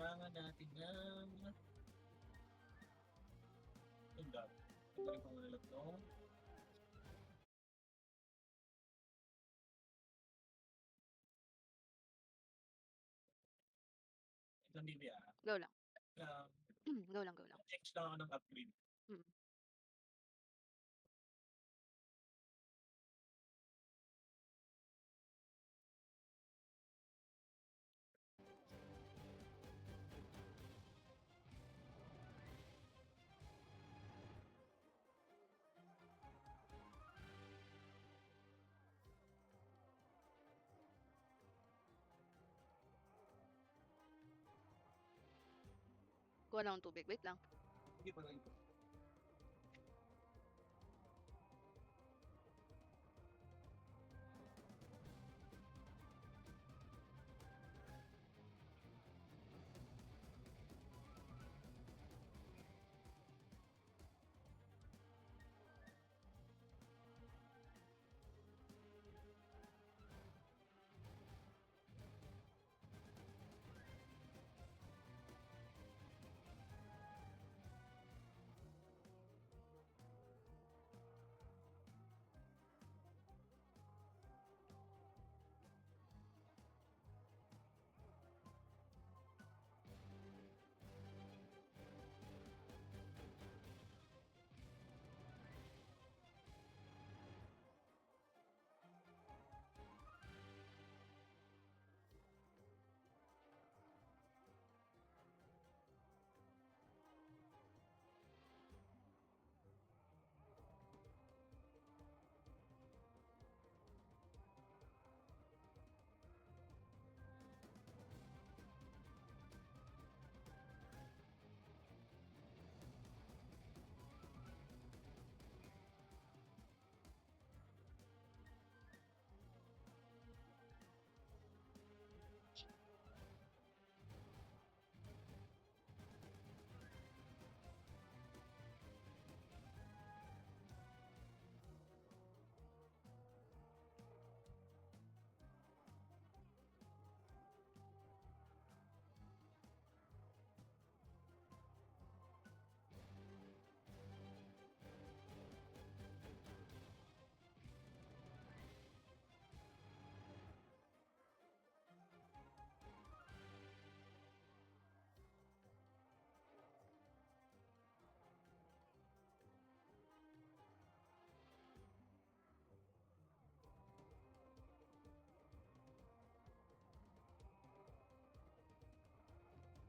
kailangan natin ng... Ang dami. Ito rin pang nalag to. Ito hindi Go lang. Uh, Go lang, go lang. Change lang ako ng upgrade. Mm. Kuha lang ng tubig. Wait lang. Hindi pa rin ito.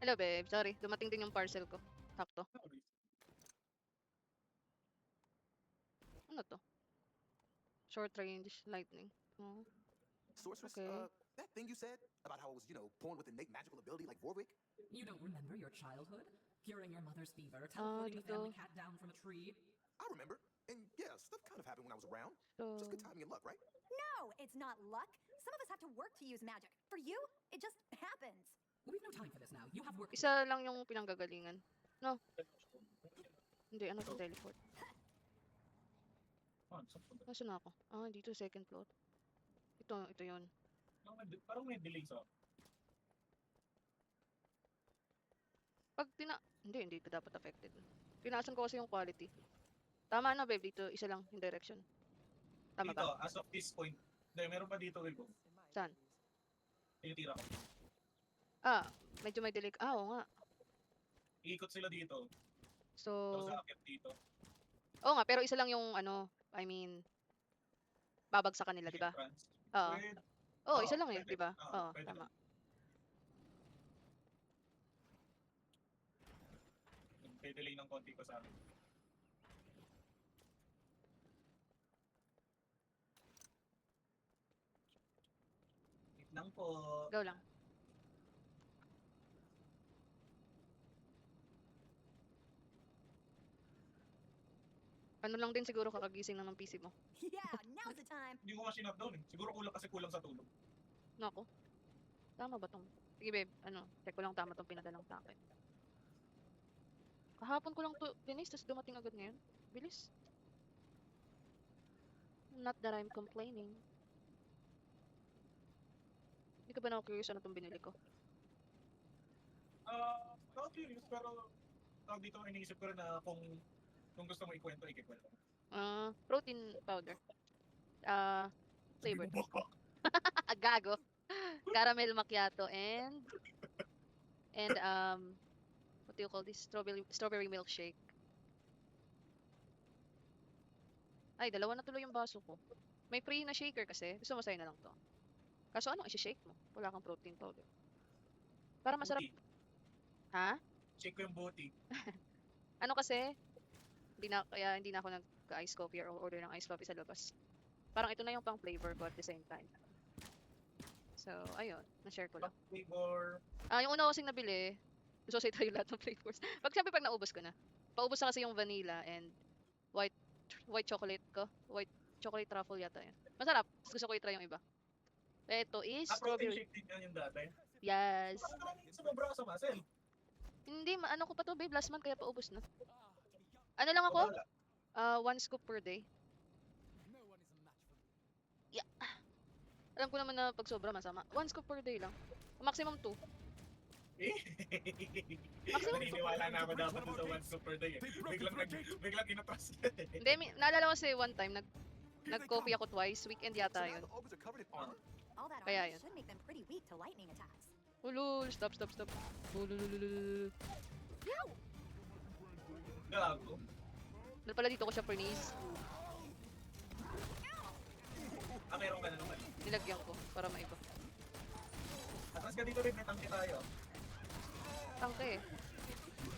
Hello, babe. Sorry. Dumating din yung parcel ko. Sakto. Ano to? Short range lightning. Oh, Sorceress, okay. that thing you said about how it was, born with innate magical ability like Warwick? You don't remember your childhood? Curing your mother's fever, teleporting the family cat down from a tree? I remember. And yeah, stuff kind of happened when I was around. So, Just good timing and luck, right? No, it's not luck. Some of us have to work to use magic. For you, it just happens. We've no time for this now. You have work to do. isa lang yung pinanggagalingan. No, hindi. Ano to teleport? Nasaan na ako? Ah, dito second floor. Ito yun. Parang may delay sa... Pag hindi ito dapat affected. Pinaasan ko kasi yung quality. Tama na, babe. Dito, isa lang yung direction. Tama Dito, ba? as of this point. Hindi, meron pa dito, Wilco. Saan? Tinitira ko. Ah, medyo may delay. Ah, oo nga. Iikot sila dito. So, Tapos aakit dito. oo nga, pero isa lang yung I mean, babagsakan nila, di ba? Entrance. Oo. Pwede. Oo, isa lang eh, Pwede. di ba? Oo, Pwede tama. lang. Nagpe-delay ng konti ko sa akin. Wait lang po. Go lang. Ano lang din siguro kakagising lang ng PC mo. Yeah, now's the time. Hindi ko nga sinapdown eh. Siguro kulang sa tulog. Nako. Tama ba tong? Sige, babe. Check ko lang tama tong pinadalang sa akin. Kahapon ko lang to dinis, tapos dumating agad ngayon. Bilis. Not that I'm complaining. Hindi ka ba na-curious ano tong binili ko? Ako curious, pero tawag dito iniisip ko rin na kung gusto mo ikwento, ikikwento. Protein powder. Flavored. Baka. Gago. Caramel macchiato and what do you call this? Strawberry milkshake. Ay, dalawa na tuloy yung baso ko. May free na shaker kasi. Gusto mo sa'yo na lang to. Kaso ano, isi-shake mo? Wala kang protein powder. Para masarap. Booty. Ha? Shake ko yung booty. Ano kasi? Kaya hindi na ako nag-ice coffee or order ng ice coffee sa labas. Parang ito na yung pang flavor ko at the same time. So, ayun. Na-share ko lang. Flavor. Yung una ko kasing nabili, gusto ko sa ito yung lahat ng flavors. Siyempre pag naubos ko na. Paubos na kasi yung vanilla and white chocolate ko. White chocolate truffle yata yun. Masarap. Gusto ko i-try yung iba. Ito is Protein strawberry. shake din yan yung dati. Yes. Baka naman sumobra ka sa muscle. Hindi, ano ko pa to babe, last month kaya paubos na. Ano lang ako? Wala. 1 scoop per day. Yeah. Alam ko naman na pag sobra masama. 1 scoop per day lang. Maximum 2. Maximum Naniniwala na ako dapat sa one super day. Biglang inatras. Hindi, naalala ko kasi one time, nag-coffee ako twice. Weekend So yata now yun. the ogres are covered in armor. All that Kaya armor yun. should make them pretty weak to lightning attacks. Ulul, stop. Ululululul. Gago. Dahil pala dito ko siya pernis. Meron ka na naman. Nilagyan ko para maiba. Atras ka dito rin, may tangki tayo. Tangke eh.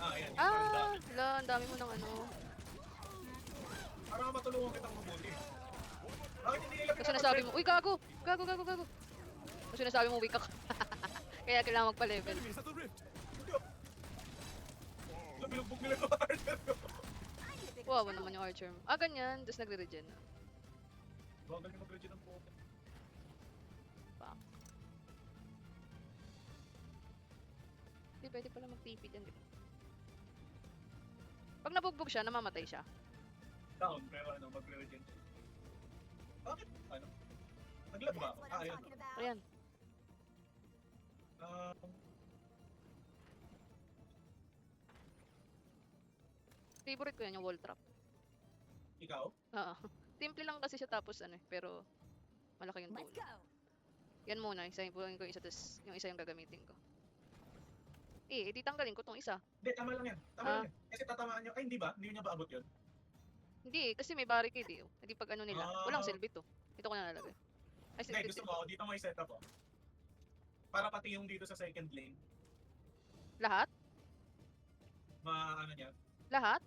Ayan. Wala, ang dami mo ng ano. Para matulungan kitang mabuti. Bakit hindi nila Kasi sinasabi mo, uy gago! Gago! Kasi sinasabi mo, weak ako. Kaya kailangan magpa-level. Binugbog nila ko harder ko. I need a big Wow, naman yung archer mo. Ganyan. Tapos nagre-regen na. Bagal niyo mag-legit ng po. Fuck. Hindi, pwede pala mag-TP dyan, di ba? Pag nabugbog siya, namamatay siya. Down, pero ano, mag-legit. Bakit? Ano? Naglag ba? That's what I'm Ayun. talking about. Ayan. Favorite ko yan, yung wall trap. Ikaw? Oo. Simple lang kasi siya tapos ano eh, pero malaki yung Let's tool. go. Yan muna, isa yung ko yung isa, tapos yung isa yung gagamitin ko. Edi tanggalin ko tong isa. Hindi, tama lang yan. Tama lang yan. Kasi tatamaan nyo. Ay, hindi ba? Hindi nyo ba abot yun? Hindi, kasi may barricade eh. Hindi pag ano nila, walang Ah. silbi to. Ito ko na nalagay. Ay, Hindi, gusto mo. Dito mo i-set up, oh. Para pati yung dito sa second lane, Lahat? ano niya. Lahat?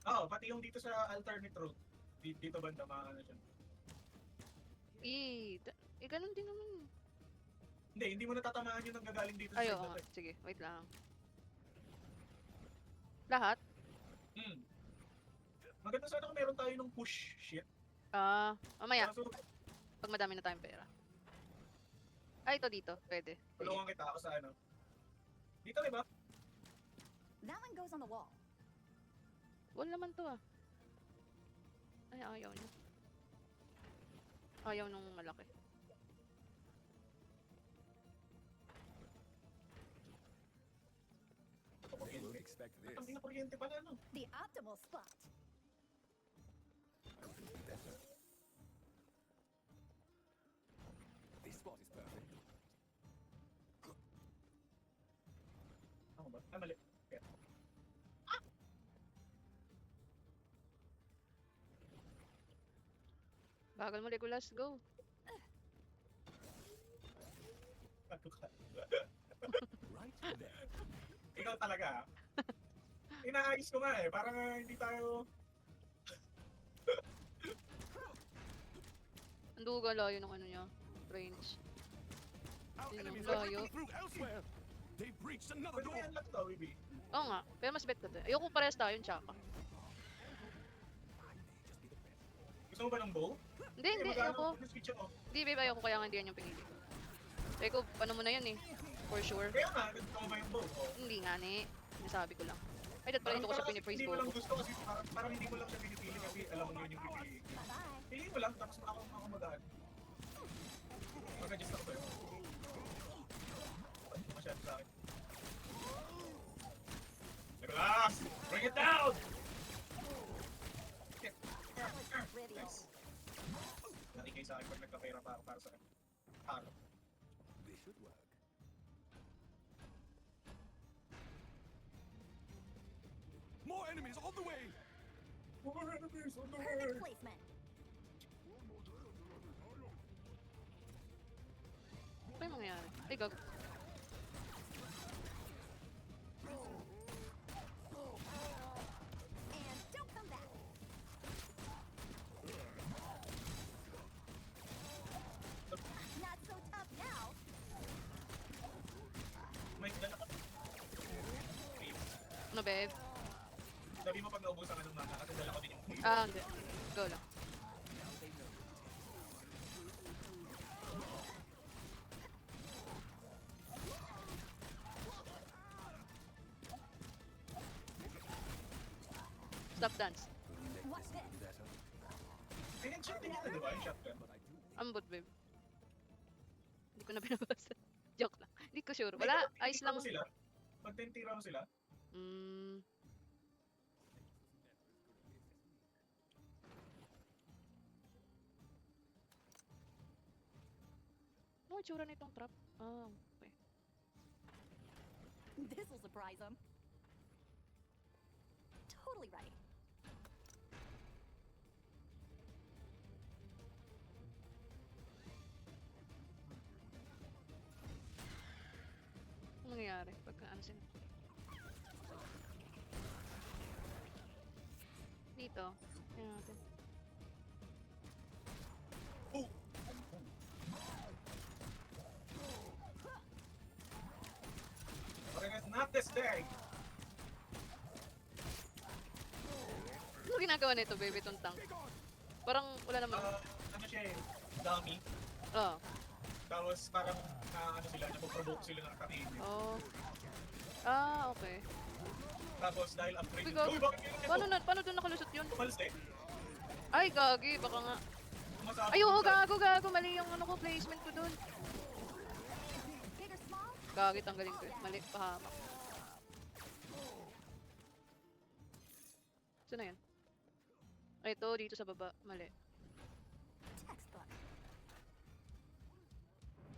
Oo, pati yung dito sa alternate route. Dito banda, ano siya. Ganun din naman. Hindi mo natatamaan yung nanggagaling dito sa Ay, side oo na nga. to, eh. Sige, wait lang. Lahat? Maganda sana kung meron tayo ng push shit. Mamaya, Kaso, pag madami na tayong pera. Ay, ito dito. Pwede. Sige. tulungan kita ako sa ano. Dito, di ba? That one goes on the wall. Wall naman to ah. Ay, ayaw niya. Ayaw nung malaki. You won't expect this. Ang na kuryente pala, no? The optimal spot. Better. This spot is perfect. Ako ba? Ay, mali. Kaya. Bagal mo, Legolas. Go. Ano ka? Right there. Ikaw talaga, ah. Inaayos ko nga eh. Parang hindi tayo... Ang duga layo ng ano niya. Range. Our Yun enemies yung are layo. breaking through elsewhere. They breached another Pwede door. yan lang to, Wibi. Oo nga. Pero mas bet ko to. Ayoko parehas tayo yung tsaka. Gusto mo ba ng bow? Hindi, ayoko. Switch ako. Hindi, babe, ayoko kaya nga hindi yan yung pinili ko. Eko, paano mo na yun eh. For sure. Kaya nga, gusto mo ba yung bow? Oh. Hindi nga ni. Sinasabi ko lang. Ay, dahil pala hindi ko siya pinipraise Hindi ko. mo lang gusto kasi parang hindi mo lang siya pinipili kasi alam mo yun yung pipili. Bye-bye. Piliin mo lang, tapos ako magaan. Mag-adjust ako sa'yo. Masyado sa akin. para sa akin. Para. This should work. More enemies on the way! Perfect placement. Ano yung mangyayari? Ay, gag. And don't come back. Not so tough now. May dala ka. Okay. Ano, babe? Sabi mo pag naubusan ka ng mana, kasi dala ko din yung Ah, hindi. Go lang. Stop dance. Watch this. Pinag-check din yata, di ba? Yung shotgun. Ambot, babe. Hindi ko na binabasa. Joke lang. Hindi ko sure. Wala, ice lang. Pag tintira mo sila, Mm. Ano yung tsura nitong trap? Ah, okay. This will surprise them. Totally right. Ano nangyayari pagka ano sila? Dito. Tingnan natin. oh! Okay, guys, not this day! Ano ginagawa nito, baby, itong tank? Parang wala naman. Ano siya eh, dummy. Oh. Tapos parang ano sila, napoprovoke sila ng kainin. Oh. Ah, okay. Tapos dahil upgrade Bigo. Uy, bakit yun? Paano doon nakalusot yun? Tumalas eh. Ay, gagi. Baka nga. Tumasabi Ay, oo, dun sa- gago. Mali yung ano ko, placement ko doon. Big or small? Gagi, tanggalin ko yun. Mali, pahamak. Saan na yun? Ay, ito, dito sa baba. Mali. Textbook.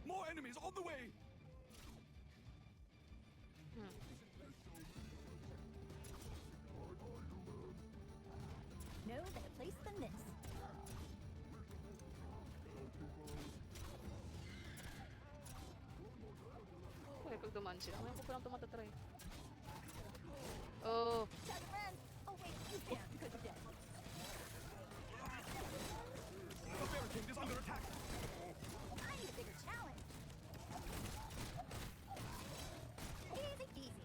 More enemies on the way! Hmm. No better place than this. Okay, pag dumaan sila. Ngayon ko palang tumatatry. Oh. Tell your friends. Oh wait, you can't because you're dead. The barricade is under attack! I need a bigger challenge. Easy peasy.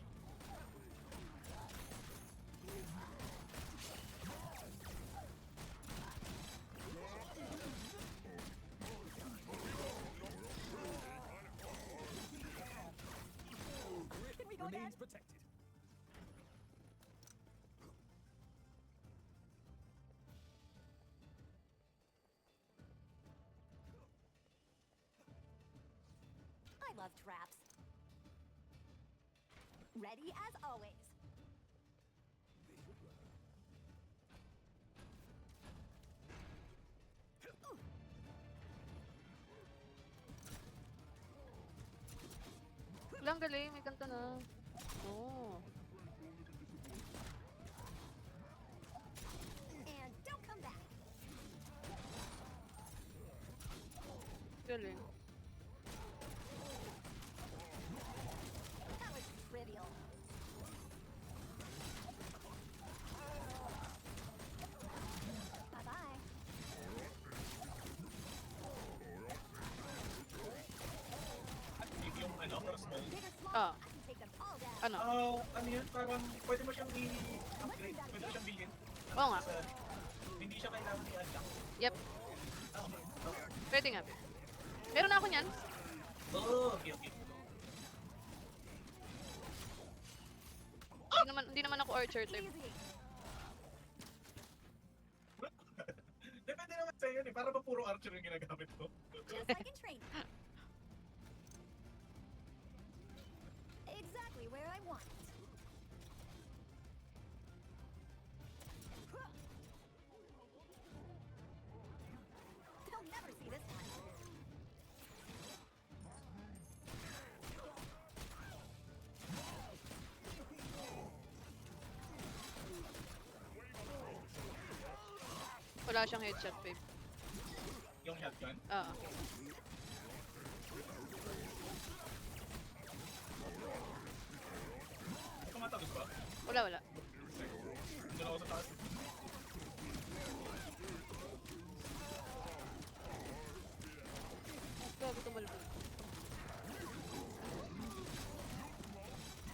Can we go again? Remains protected. I love traps. Ready as always. Lang galing, may kanto na. Oh. And don't come back. Galing. That was trivial. Bye-bye. Yung ano, cross bow. Big or small, Ah. I can take them all down. Ano? Ano yun, parang pwede mo siyang i-upgrade, pwede mo siyang bilhin. Oo nga. Sa, hindi siya kailangan i-unlock. Yep. Okay. Pwede nga. Meron na ako niyan. Oh, okay, okay. Hindi naman ako archer type. Easy. Depende naman sa'yo yun eh, para ba puro archer yung ginagamit ko? Just like in training. Exactly where I want it. They'll never see this one. Wala siyang headshot, babe. Yung shotgun. Ah. Tumatagos ba? Wala, wala. Doon ako sa taas. Grabe tumalbo.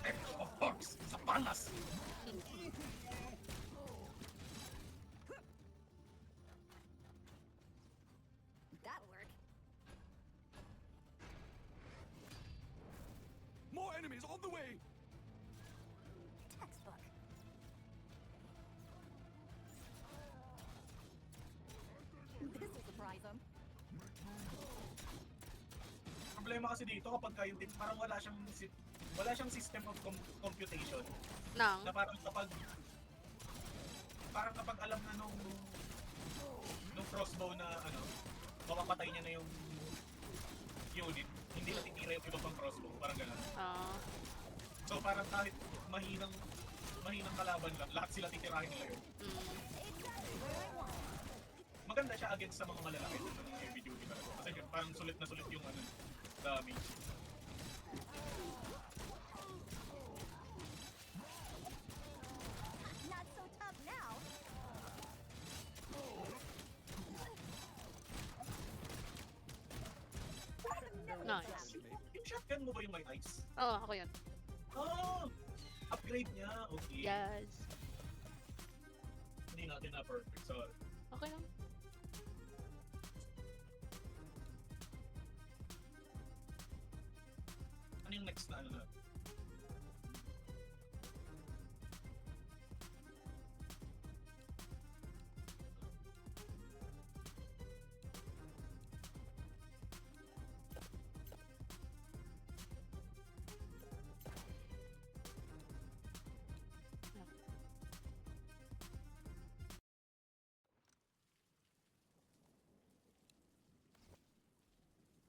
Echo of Fox sa palas! That'll work. More enemies on the way! Textbook. This will surprise them. Problema kasi dito kapag kayo din, parang wala siyang system of computation. Nang. Na parang kapag alam na nung crossbow na ano, mapapatay niya na yung unit, hindi natitira yung iba pang crossbow, parang gano'n. Ah. So parang kahit mahinang kalaban lang, lahat sila titirahin nila yun. Mm. Maganda siya against sa mga malalaki sa mga heavy duty talaga. Kasi yun, parang sulit na sulit yung ano, damage. Not so tough now. Nice. Yung shotgun mo ba yung may ice? Oo, ako yun. Oh! Upgrade niya, okay. Yes. Hindi natin na perfect, sorry. Okay lang. Ano yung next na ano na?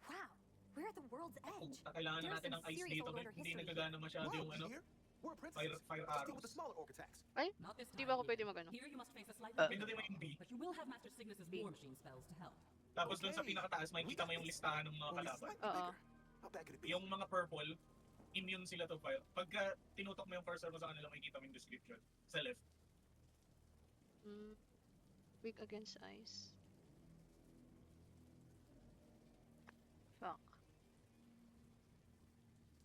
Wow, we're at the world's edge. Kailangan na There's natin some ng ice serious dito, old order hindi history nagagana masyado Whoa, yung ano, you here? We're fire princesses. fire Let's deal with the arrows. smaller orc attacks. Not this Di time. ba ako Hugo. pwede mag-ano? Here you must face a slight Pindutin mo yung B. but you will have Master Cygnus's B. war machine spells to help. Tapos dun sa Okay. pinakataas, makikita mo yung listahan ng mga Only kalaban. slightly Oo. bigger. How bad could it be? Yung mga purple, immune sila to fire. Pagka tinutok mo yung cursor mo sa kanila, makikita mo yung description. Sa left. Mm. Weak against ice. Fuck.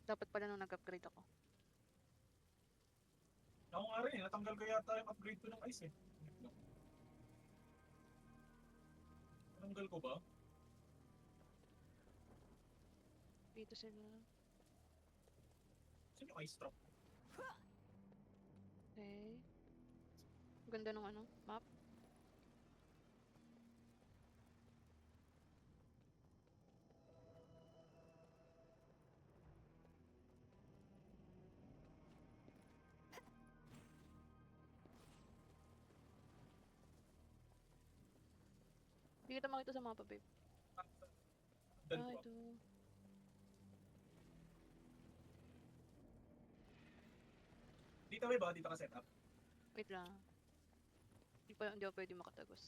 Dapat pala nung nag-upgrade ako. Ako nga rin, natanggal ko yata yung upgrade ko ng ice eh. Natanggal ko ba? Dito sila. Saan yung ice trap? Okay. Ganda ng ano, map. Hindi kita makita sa mapa, babe. Dan Ah, ko. ito. Dito may ba? Dito ka setup? Wait lang. Hindi ako pwede makatagos.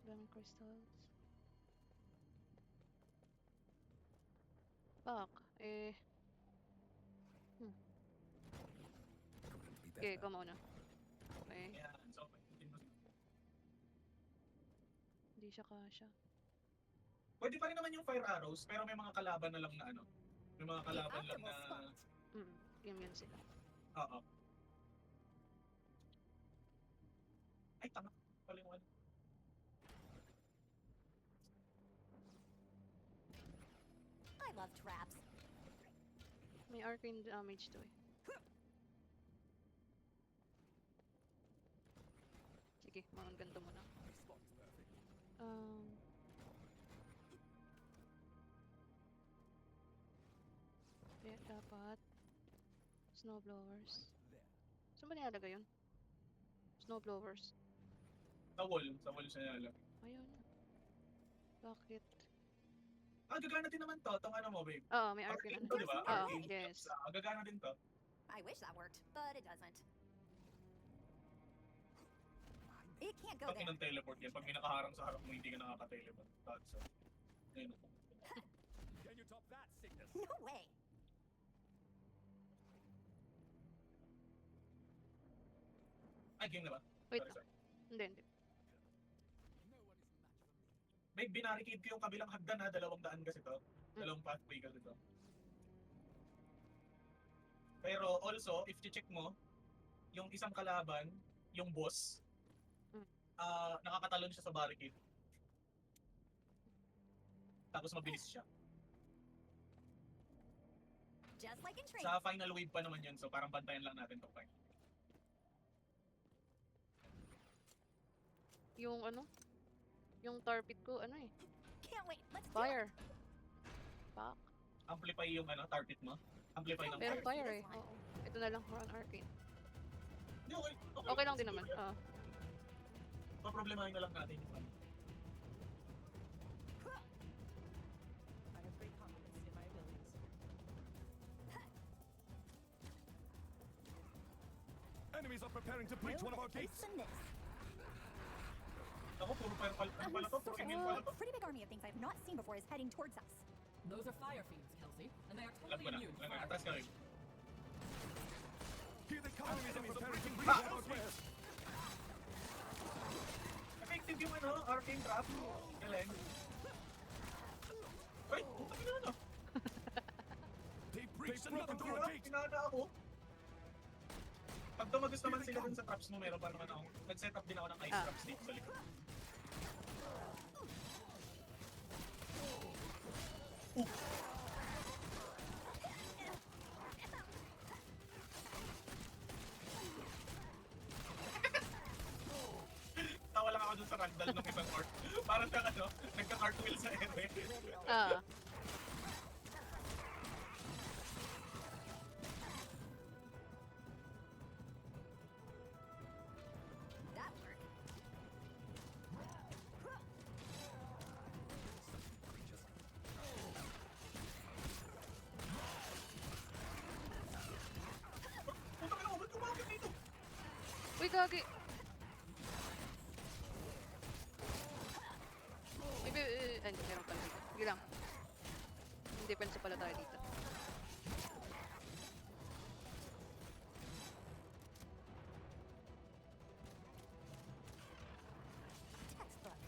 Daming crystals. Fuck. Okay, ikaw mauna. Okay. Ayan, so okay. Hindi siya kasha. Pwede pa rin naman yung fire arrows, pero may mga kalaban na lang na ano. May mga kalaban lang na... Optimal spot. Immune sila. Oo. Ay, tama. Pala yung ano. I love traps. May arcane damage to eh. Sige, mga ganito muna. Kaya dapat snowblowers. Saan ba nilalagay yun? Snowblowers. Sa wall siya nilalagay. Ayun. Bakit? Gagana din naman to. Itong ano mo, babe. Oo, may Arcane. Arcane to, di ba? Oo, Arcane. yes. Gagana din to. I wish that worked, but it doesn't. It can't go Pag there. teleport yan, pag may nakaharang sa harap mo, hindi ka nakaka-teleport. That's it. Ayun. Can you top that, sickness? No way. Ay, game na ba? Wait Sorry, sorry. Hindi, hindi. No one is a match for me. May binarricade ko yung kabilang hagdan ha, 200 kasi to. Dalawang pathway kasi to. Pero also, if check mo, yung isang kalaban, yung boss, Mm. nakakatalon siya sa barricade. Tapos mabilis siya. Just like in train. Sa final wave pa naman yun, so parang bantayan lang natin to fight. Yung ano? Yung tar pit ko, ano eh? Can't wait. Let's do it. Fire. Fuck. Amplify yung target mo. Amplify ng Pero fire. fire eh. Oo. Ito na lang, run Arcane. Hindi, okay. Okay lang din naman. Oo. Paproblemahin na lang natin yung ano. I have great confidence in my abilities. Enemies are preparing to breach one of our gates. Listen this. Ako, puro fire pala. Ano pala to? Puro immune pala to. Pretty big army of things I've not seen before is heading towards us. Those are fire fiends, Kelsey, and they are Alam totally ko na. immune to Alam ko na. fire. Atras ka rin. Here they come. Enemies are preparing to breach Ah! one of our gates. Effective yung arcane trap. Galing. Ay, putang ina na. They breached another Putang door ina, gate. pinana ako. Pag tumagos naman sila dun sa traps mo, meron pa naman ako. Nag-set up din ako ng ice traps dito sa likod. Tawa lang ako dun sa ragdoll ng isang orc. Parang siyang nagka-cartwheel sa ere. Ah. That worked. Putang ina, ba't kumapit dito? Uy, gagi. Ay, hindi, meron pala dito. Sige lang. Hindi pensa pala tayo dito. Textbook.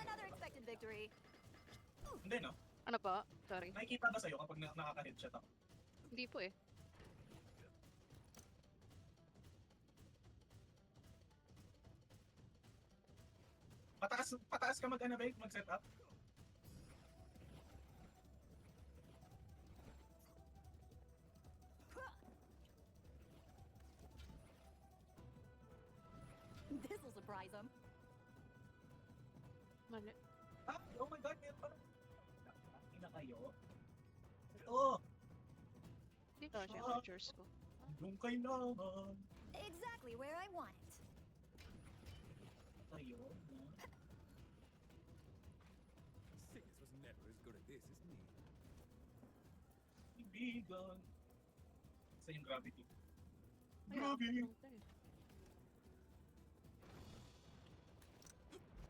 Another expected victory. Hindi no? Ano pa? Sorry. Nakikita ba sa'yo kapag nakaka-headshot ako? Hindi po eh. Pataas ka mag-set up? This will surprise them. Mali. Ah, oh my god, meron pa. Nakakina kayo. Ito, Dito siya yung features ko. yung kailangan Exactly where I want it. kayo. Sickness was never as good at this as me. Ibigan. Sa yung gravity. Ay, Grabe. pumunta eh.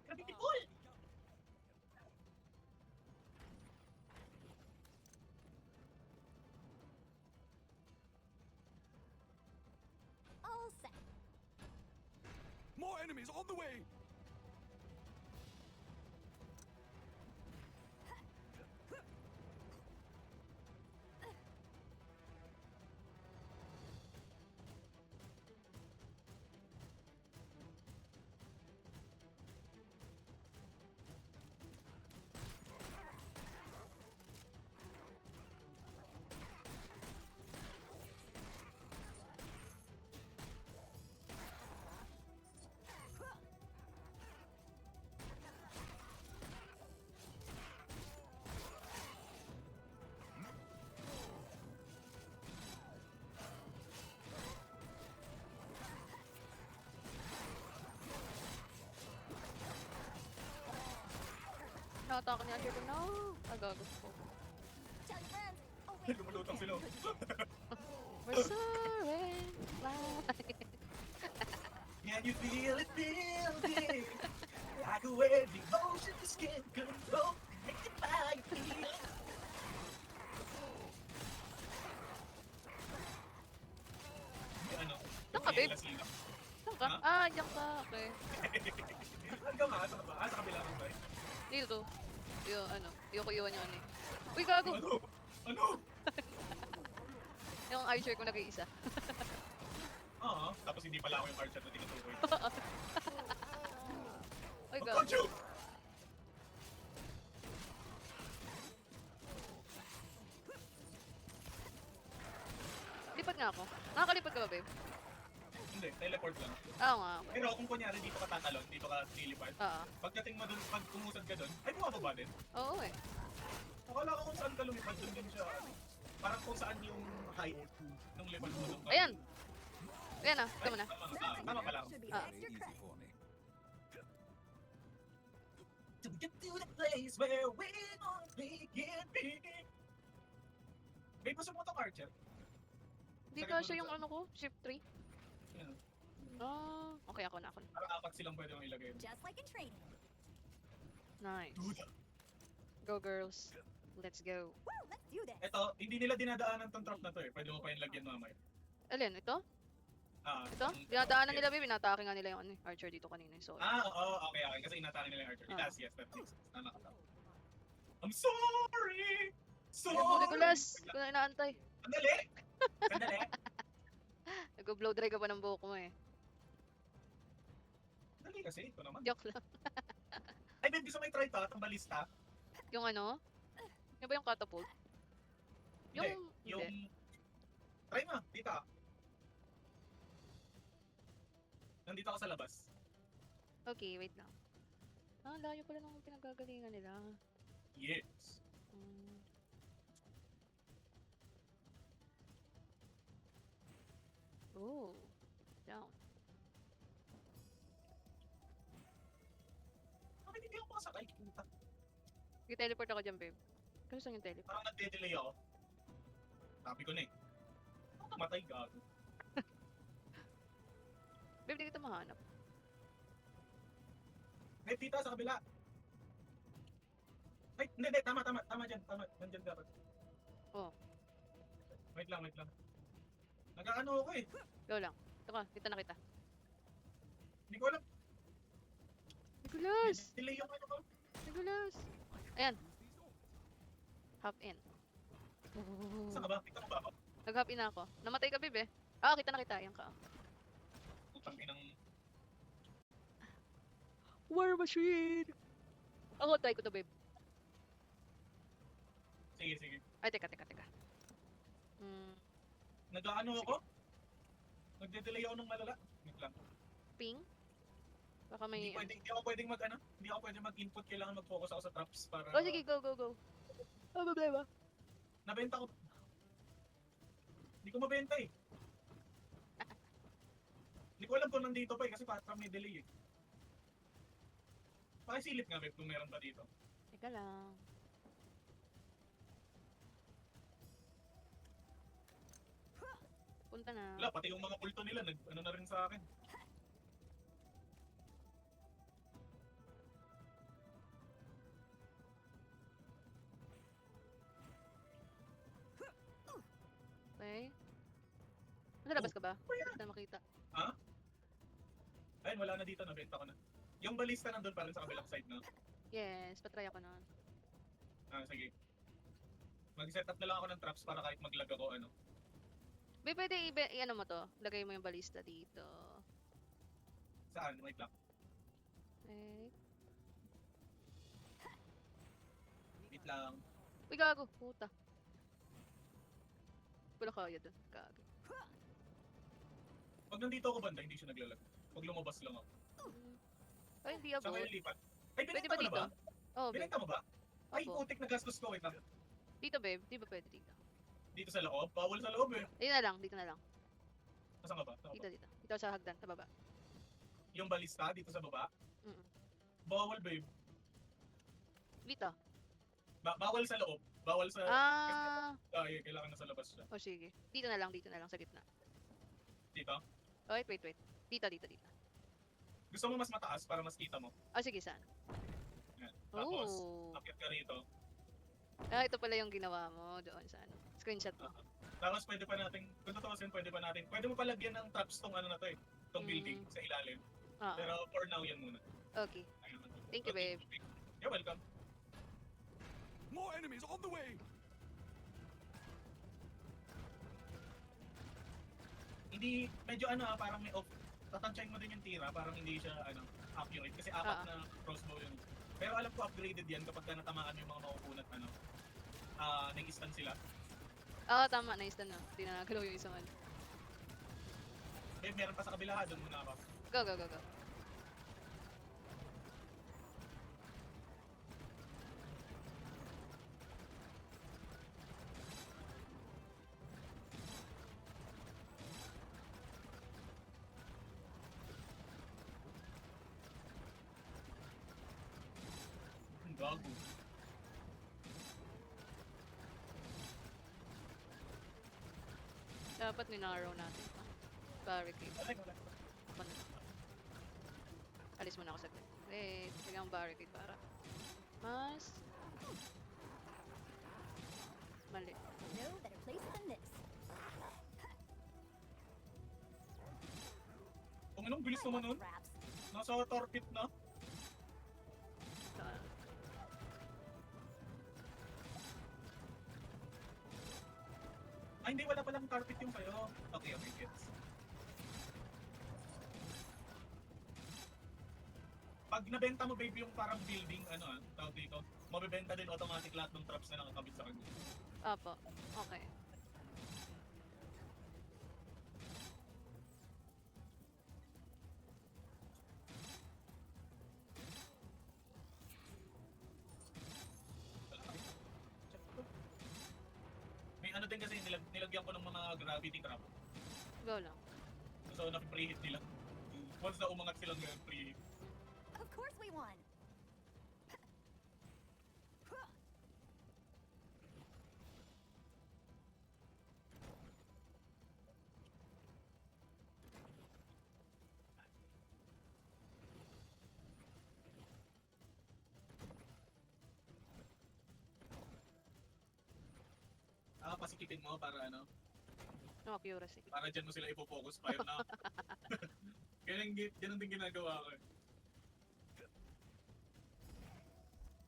Gravity pull! All set. More enemies on the way. atake ni Archer ko. No! Agago ko. Tell your friends. Oh, wait. Lumulutang sila. We're soaring, flying. Can you feel it building? Like a wave, the ocean just can't control. Make it fly, feel. Ano? Saan ka, babe? Last link. Saan ka? Ha? Ah, diyan ka. Okay. Hanggang nga, sa baba. Sa kabila ng tayo. Dito. Yung ano. Yung iwan yung ano eh. Uy, gago! Ano? Ano? Yung Archer ko nag-iisa. Oo. Tapos hindi pala ako yung archer na tinutukoy. Uy, Oh, gago. Kocho! Lipat nga ako. Nakakalipat ka ba, babe? Hindi, teleport lang. Oo nga. Okay. Pero kung kunyari dito ka tatalon, dito ka lilipad, Oo. pagdating mo dun, pag umusad ka dun, ay bumababa din. Oo eh. Akala ko kung saan ka lumipad, dun din siya. Parang kung saan yung height nung lipad mo dun. Ayan! Ayan ah. Tama na. Tama pala ako. Should be Ah. extra Very easy credit. for me. To get to the place where we only can be. May gusto mo itong archer? Hindi Sakit ka mo siya dun yung sa- ano ko? Shift 3? Yan. Ah. Okay, ako na. Parang apat silang pwede mong ilagay. Just like in training. Nice. Duda. Go girls. Let's go. Woo, let's do this. Ito, hindi nila dinadaanan tong trap na to eh. Pwede mo pa yung lagyan mamaya. Alin? Ito? Ah, Ito? itong- Dinadaanan yes. nila, babe. Inatake nga nila yung ano, Archer dito kanina. So, Oo, okay. Kasi inatake nila yung archer. Ah. Yes, that makes sense. Tama ka. I'm sorry! Ayan mo, Sorry! Nicolas! Kung na inaantay. Sandali! Sandali! Nag-blow dry ka pa ng buhok mo eh. Sandali kasi, ito naman. Joke lang. Ay, babe, gusto mo i-try to? Itong balista? Yung ano? Yung ba yung catapult? Yung... Hindi, yung... Hindi. Try mo, dito ah. Nandito ako sa labas. Okay, wait lang. Ah, layo pala nung pinagagalingan nila. Yes. Hmm. Oh. Down. Bakit hindi ako makasakay? I-teleport ako dyan, babe. Kasi saan yung teleport? Parang nagde-delay ako. Sabi ko na eh. Ako namatay gago. Babe, di kita mahanap. May tita sa kabila. Ay, hindi, tama dyan, nandyan dapat. Oh. Wait lang. Nag-ano ako eh. Go lang. Ito ka, kita na kita. Hindi ko alam. Nicolas! Delay yung ano ko. Nicolas! Ayan. Hop in. Saan ka ba? Tingnan mo ba ako? Nag-hop in na ako. Namatay ka, babe eh. Ah, kita na kita. Ayan ka. Utang inang... War machine! Ako, try ko to, babe. Sige. Ay, teka. Nag-ano ako? Nagde-delay ako ng malala. Wait lang. Ping? Baka may... Hindi ako pwedeng mag-ano. Hindi ako pwedeng mag-input. Kailangan mag-focus ako sa traps para... Oh, sige, go. Ano problema? Nabenta ko. Hindi ko mabenta eh. Hindi ko alam kung nandito pa eh. Kasi parang may delay eh. Pakisilip nga, babe, kung meron pa dito. Teka lang. Punta na. Wala, pati yung mga pulto nila, ano na rin sa akin. Okay. Nasa labas ka ba? Oh, yeah. Hindi na makita. Ayun, wala na dito, nabenta ko na. Yung balista nandun pa rin sa kabilang side na. Yes, patry ako nun. Sige. Mag-set up na lang ako ng traps para kahit mag-lag ako, ano. Babe, pwede i-ano mo to? Lagay mo yung balista dito. Saan? Wait lang. Okay. Wait lang. Uy, gago. Puta. Wala kaya dun. Gago. Pag nandito ako banda, hindi siya naglalag. Pag lumabas lang ako. Ay, hindi Saan abot. kayo lipat? Ay, Pwede binenta ba mo na dito? ba? Oh, babe. Binenta mo ba? Ay, Opo. putik na gastos ko. Wait lang. Dito, babe. Di ba pwede dito? Dito sa loob? Bawal sa loob eh. Dito na lang. Nasaan ka ba? Saan ka ba? Dito. Dito sa hagdan, sa baba. Yung balista dito sa baba? Mm. Bawal, babe. Dito. Bawal sa loob. Bawal sa... Ah, Kailangan na sa labas siya. o sige. Dito na lang sa gitna. Dito. Oh, wait. Dito. Gusto mo mas mataas para mas kita mo. Oh, sige, saan? Yan. Tapos, Oh. akit ka rito. Ah, ito pala yung ginawa mo doon sa ano. Screenshot mo. Tapos pwede pa natin, kung tutuusin, pwede mo palagyan ng traps tong ano na to eh. Tong building sa ilalim. Ah, Pero for now, yan muna. okay. Ayun. Thank you, babe. You're welcome. More enemies on the way! Hindi, medyo parang may off. Tatansyahin mo din yung tira, parang hindi siya accurate. Kasi apat na crossbow yun. Pero alam ko upgraded yan kapag natamaan yung mga mauunat nag-stun sila. Oo, tama. Nice na. Hindi na nagalaw yung isang ano. Eh, meron pa sa kabila, doon muna ako. Go. Ang gago. Dapat ninarrow natin. Barricade. Wala. Alis muna ako saglit. Wait, lagyan ang barricade para mas mali. No better place than this. Kung anong bilis I naman love nun? traps. Nasa torpit na. Ah, Ay, hindi, wala palang carpet yung kayo. Okay, gets. Pag nabenta mo, babe, yung parang building, tawag dito, mabibenta din automatic lahat ng traps na nakakabit sa kanya. Opo. Okay. May ano din kasi, nilagyan ko ng mga gravity trap. Go lang. So, na-preheat nila. Once na umangat silang preheat. Of course we won. Pasikipin mo para No accuracy. para dyan mo sila ipo-focus fire na. Ganun din ginagawa ko.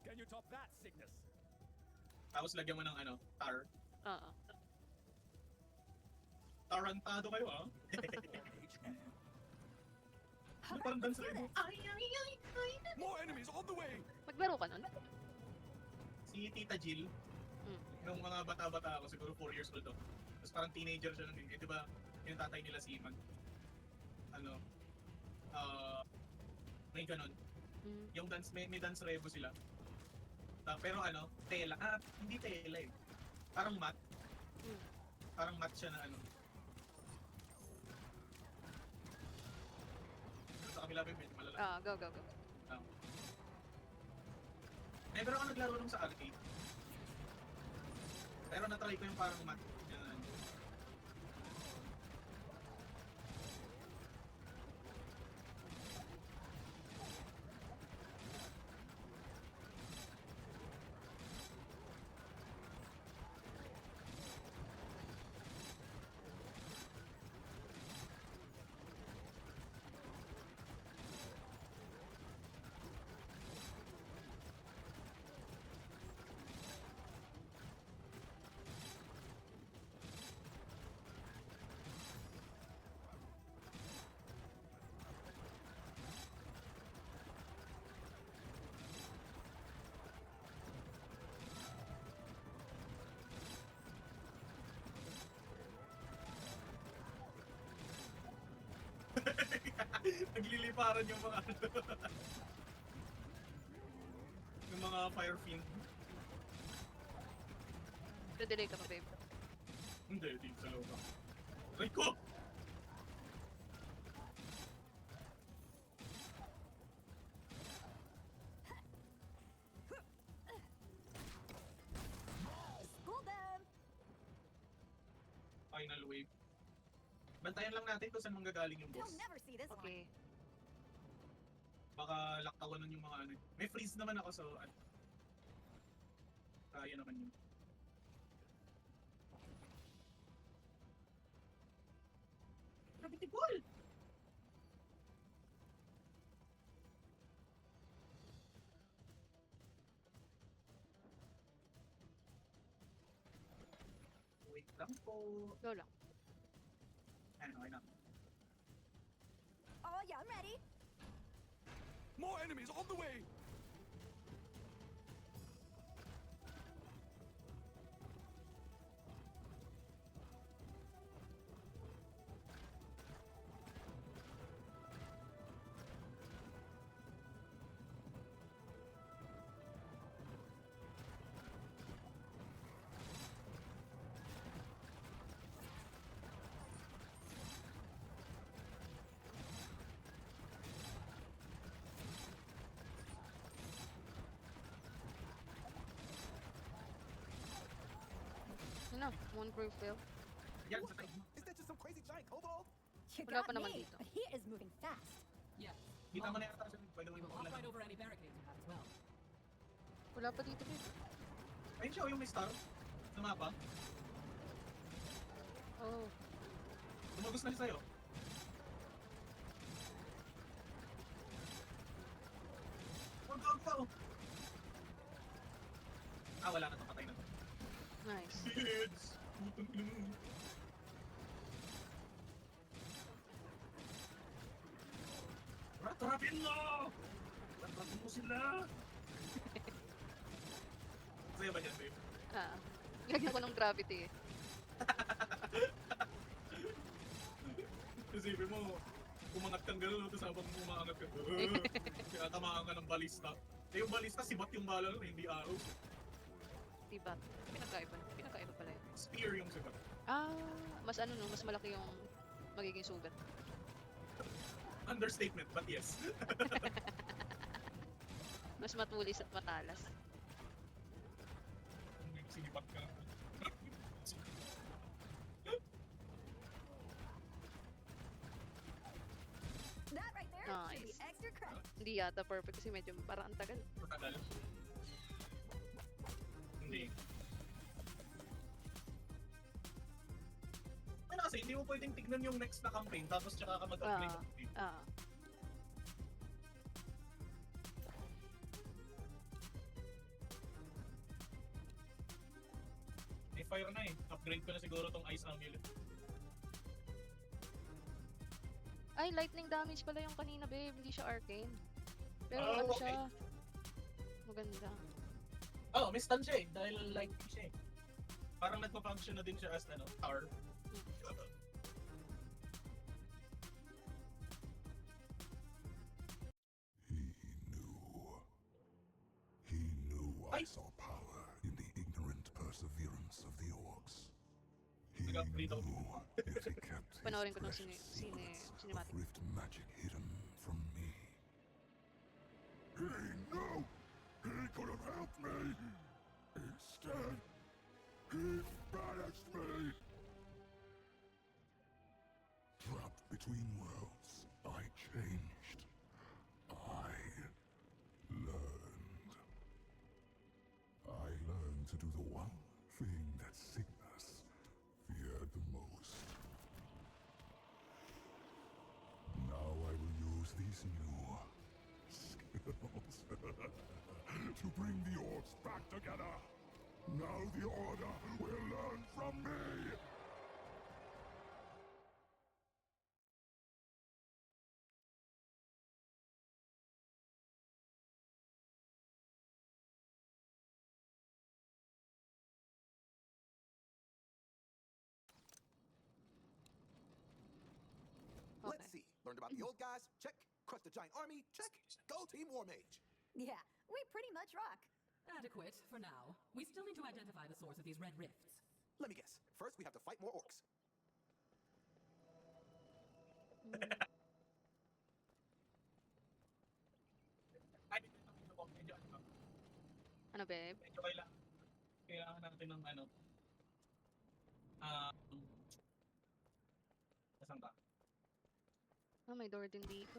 Can you top that, Cygnus? Tapos lagyan mo ng tar. Oo. Tarantado kayo Parang dance rin. More enemies on the way! Maglaro ka nun? Si Tita Jill, nung mga bata-bata ako, siguro 4 years old ako. Tapos parang teenager siya nun. Eh, di ba, yung tatay nila si Iman. May ganun. Yung dance, may dance revo sila. Pero tela. Hindi tela eh. Parang mat. Parang mat siya na Sa kabila ba medyo malala. Go. Never ako naglaro nung sa arcade. Pero natry ko yung parang mat. Yan. Nagliliparan yung mga yung mga fire fiend. Delay ka pa, babe. Hindi, dito sa loob. Aray ko! final wave. Bantayan lang natin kung saan manggagaling yung boss. They'll never see this one. Okay. Baka laktawan yung mga ano. May freeze naman ako, so ano. Kaya naman yun. Gravity ball! Wait lang po. Go lang. Ano, okay na. Oh yeah, I'm ready. More enemies on the way! Ano? Moonproof fail. Yan, sa tayo. Is that just some crazy giant kobold? You Wala got pa naman me, dito. but he is moving fast. Yes. Kita mo na yata siya. By the way, We will hop right over any barricades you have as well. Wala pa dito, babe. Ayun siya, yung may star. Sa mapa. Oh. Tumagos na siya sa'yo. Go! Ah, wala na to. Patay na to. Nice. Kids! Putang ina mo. Rat-ratin mo! Rat-ratin mo sila! Sa'yo ba dyan, babe? Ah. Lagyan ko ng gravity eh. Kasi mo, umangat kang gano'n, tapos habang umangat ka, kaya tamaan ka ng balista. Eh yung balista, sibat yung bala nun, hindi araw. Diba? Pinakaiba pala yun. Spear yung sibat. Ah, mas ano no, mas malaki yung magiging sugat. Understatement, but yes. Mas matulis at matalas. Sinibat ka. That right there should be Nice. extra credit. Hindi yata perfect kasi medyo parang ang tagal. Matagal. Hindi. Ano kasi, hindi mo pwedeng tignan yung next na campaign, tapos tsaka ka mag-upgrade. Ah. May fire na eh. Upgrade ko na siguro tong Ice Amulet. Ay, lightning damage pala yung kanina, babe. Hindi siya arcane. Pero Oh, ano okay. siya? Maganda. Oh, may stun siya eh, dahil lightning siya eh. Parang nagpa-function na din siya as ano, tower. He knew I Ay! saw power in the ignorant perseverance of the orcs. He Nag-upgrade ako. knew if he kept his Panoorin ko ng precious secrets of cinematic. rift magic hidden from me. He knew he could have helped me. Instead, he banished me. Trapped between worlds, I changed. I learned. I learned to do the one thing that Cygnus feared the most. Now I will use these new skills to bring the orcs back together. Now the Order will learn from me. Let's Okay. see. Learned about the old guys? Check. Crushed a giant army? Check. Go Team War Mage. Yeah, we pretty much rock. Adequate for now. We still need to identify the source of these red rifts. Let me guess. First, we have to fight more orcs. Ay, medyo ano, Ano, babe? medyo kailangan natin ng ano, Asan ba? Ah, may door din dito.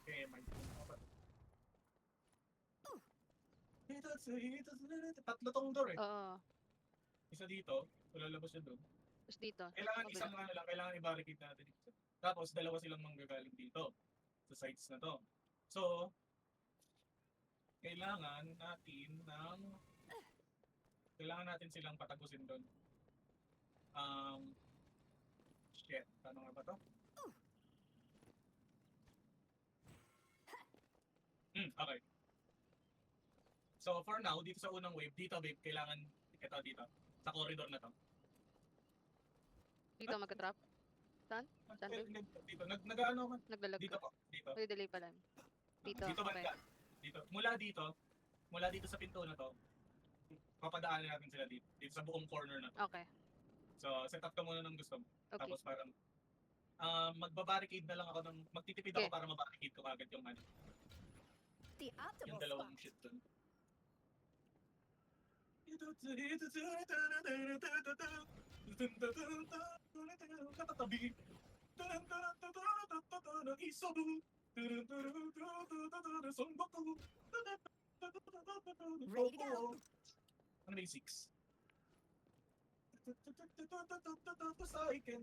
Okay, may tatlo tong door eh. Oo. Isa dito, lalabas siya doon. Tapos dito. Kailangan kabila. isang ano lang, kailangan i-barricade natin. Tapos dalawa silang manggagaling dito sa sides na to. So, kailangan natin silang patagusin doon. Shit, paano nga ba to? Okay. So, for now, dito sa unang wave, dito babe, kailangan, ito dito, sa corridor na to. Dito magka-trap. Saan babe? Dito, nag-ano ako, Naglalag dito ka. po, dito. May delay pala. Dito, Dito okay. banda. Dito. Mula dito sa pinto na to, papadaanin natin sila dito. Dito sa buong corner na to. Okay. So, set up ka muna ng gusto mo. Okay. Tapos parang, magbabarricade na lang ako ng, magtitipid ako Okay. para mabarricade ko agad yung ano, The optimal yung dalawang spot. shit dun. Katatabi. Isabu. Sonbaku. Ready to go. Ano ba yung 6? Saiken.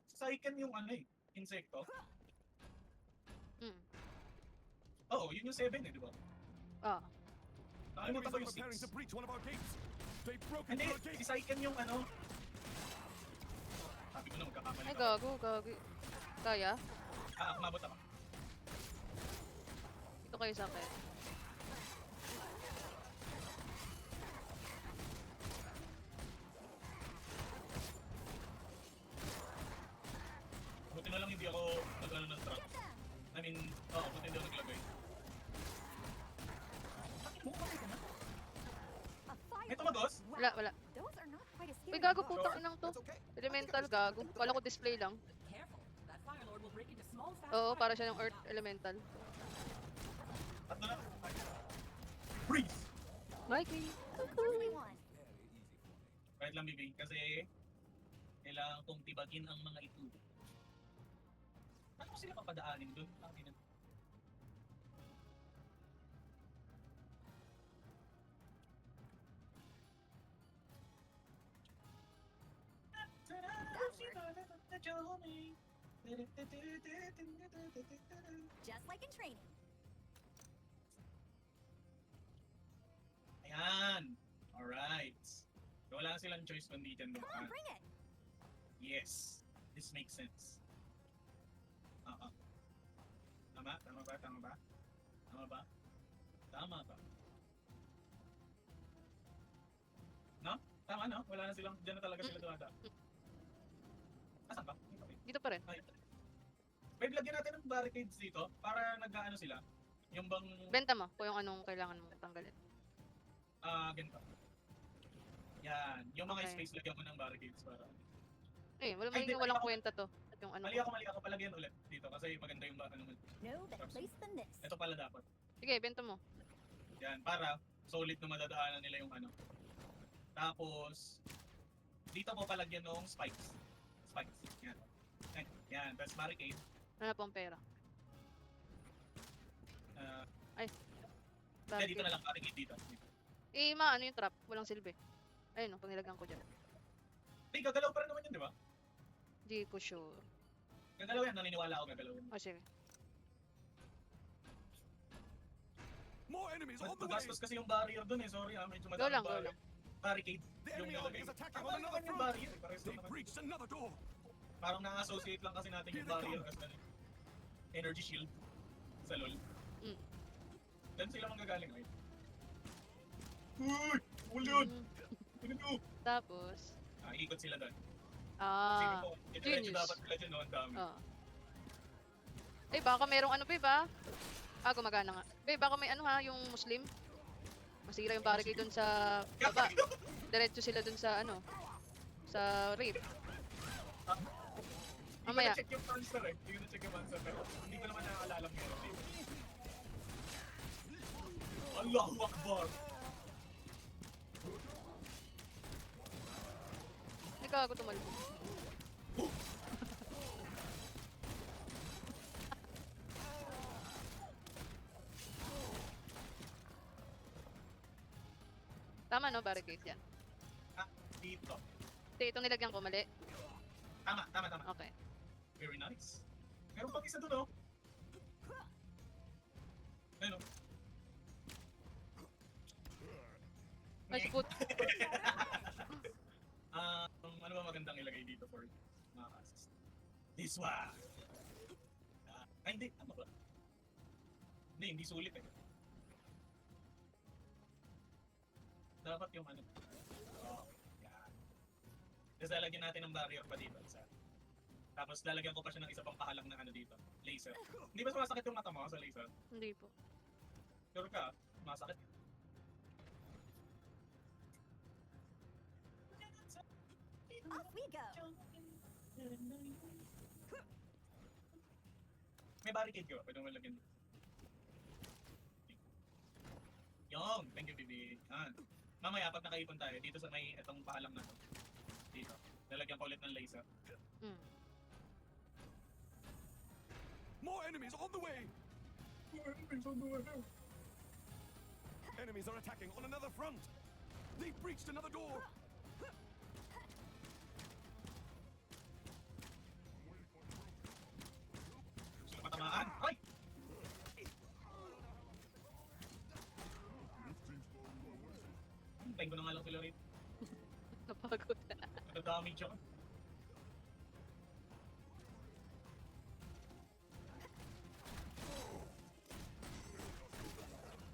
Saiken yung ano eh, insekto. Mm. Oo, yun yung 7 eh, di ba? Ah. Nakalimutan ko yung preparing to 6. breach one of our gates. They've broken Hindi, through our si gates. Saiken yung ano. Sabi ko na magkakamali Ay, ka. gago. Kaya? Kumabot ako. Ito kayo sa akin. Buti na lang hindi ako nag-ano ng trap. I mean, buti hindi ako naglagay. A fire. Ito magos? Wala. Those are not quite as scary. Uy, gago as putang those. inang to. That's okay. Elemental, gago. Wala ko display lang. Careful. That Fire Lord will break into small fast Oo, para particles siya ng and Earth die. Elemental. Tatlo na. Freeze! Mikey! Everyone. Kahit lang bibig, kasi kailangan kong tibagin ang mga ito. Ano ko sila papadaanin doon? Just like in training. Ayan! Alright. So, wala na silang choice kundi dyan doon. Come on, bring it. Yes. This makes sense. Tama? Tama ba? Tama ba? Tama ba? Tama ba? No? Tama no? Wala na silang, dyan na talaga sila dumada. Asan ba? Dito pa rin. Ay. Wait, lagyan natin ng barricades dito para nag-ano sila. Yung bang, Benta mo kung yung anong kailangan mong tanggalin. ganito. Yan. Yung mga Okay. space, lagyan mo ng barricades para. Eh, Ay, magiging di- walang ay, kwenta to. Yung ano. Mali ako palagyan ulit dito kasi maganda yung ano mo. No better place than this. Ito pala dapat. Sige, benta mo. Yan, para solid na madadaanan nila yung ano. Tapos, dito mo palagyan ng spikes. Spikes. Yan. Yan. Tapos barricade. Ano pong pera? Uh, dito na lang barricade dito. Eh, maano yung trap? Walang silbi. Ayun, pag nilagyan ko dyan. Hey, gagalaw pa rin naman yun, di ba? Di ko sure. Gagalaw yan. Naniniwala ako gagalaw yan. Oh, sige. More enemies on the way. Magastos kasi yung barrier dun eh. Sorry medyo Go madami lang. barricade. The Yung enemy army nilagay. is attacking Tama on another naman yung front. barrier. Pares They lang naman. breached another door. Parang na-associate lang kasi natin yung barrier kasi energy shield sa LoL. Mm. Dan sila manggagaling ay. Uy! Ulan! Mm. Ano nyo? Tapos, Ikot sila doon. Sige ah, po, medyo genius. dapat sila dyan, no? Ang dami. oh. Eh, baka merong ano, babe, ah? Gumagana nga. Babe, baka may ano ha, yung Muslim. Masira yung barricade dun sa baba. Diretso sila dun sa ano, sa rape. Mamaya. Hindi ko na-check yung monster eh. Hindi ko na-check yung monster pero hindi ko naman nakakaalala meron dito. Allahu Akbar! gago tumalbo. Tama no, barricade yan. Ah, dito. Hindi, itong nilagyan ko, mali. Tama, tama, tama. Okay. Very nice. Meron pang isa doon, oh. Ayun, oh. Ay, put. Ano ba magandang ilagay dito for mga assist? This one! Ay, hindi. Tama ba? Hindi sulit eh. Dapat yung ano. Oh, yan. Tapos lalagyan natin ng barrier pa dito. Isa. Tapos lalagyan ko pa siya ng isa pang pahalang na ano dito. Laser. Hindi ba sumasakit yung mata mo sa laser? Hindi po. Sure ka? Masakit. Off we go. May barricade ko. Pwede mo lagyan. Yung! Thank you, baby. Yan. Mamaya, pag nakaipon tayo, dito sa may itong pahalang na to. Dito. Lalagyan ko ulit ng laser. Hmm. More enemies on the way! Enemies are attacking on another front! They've breached another door! Gusto matamaan? Ay! Tayo ko na nga lang sila rin. Napagod na. Nag-damage ako.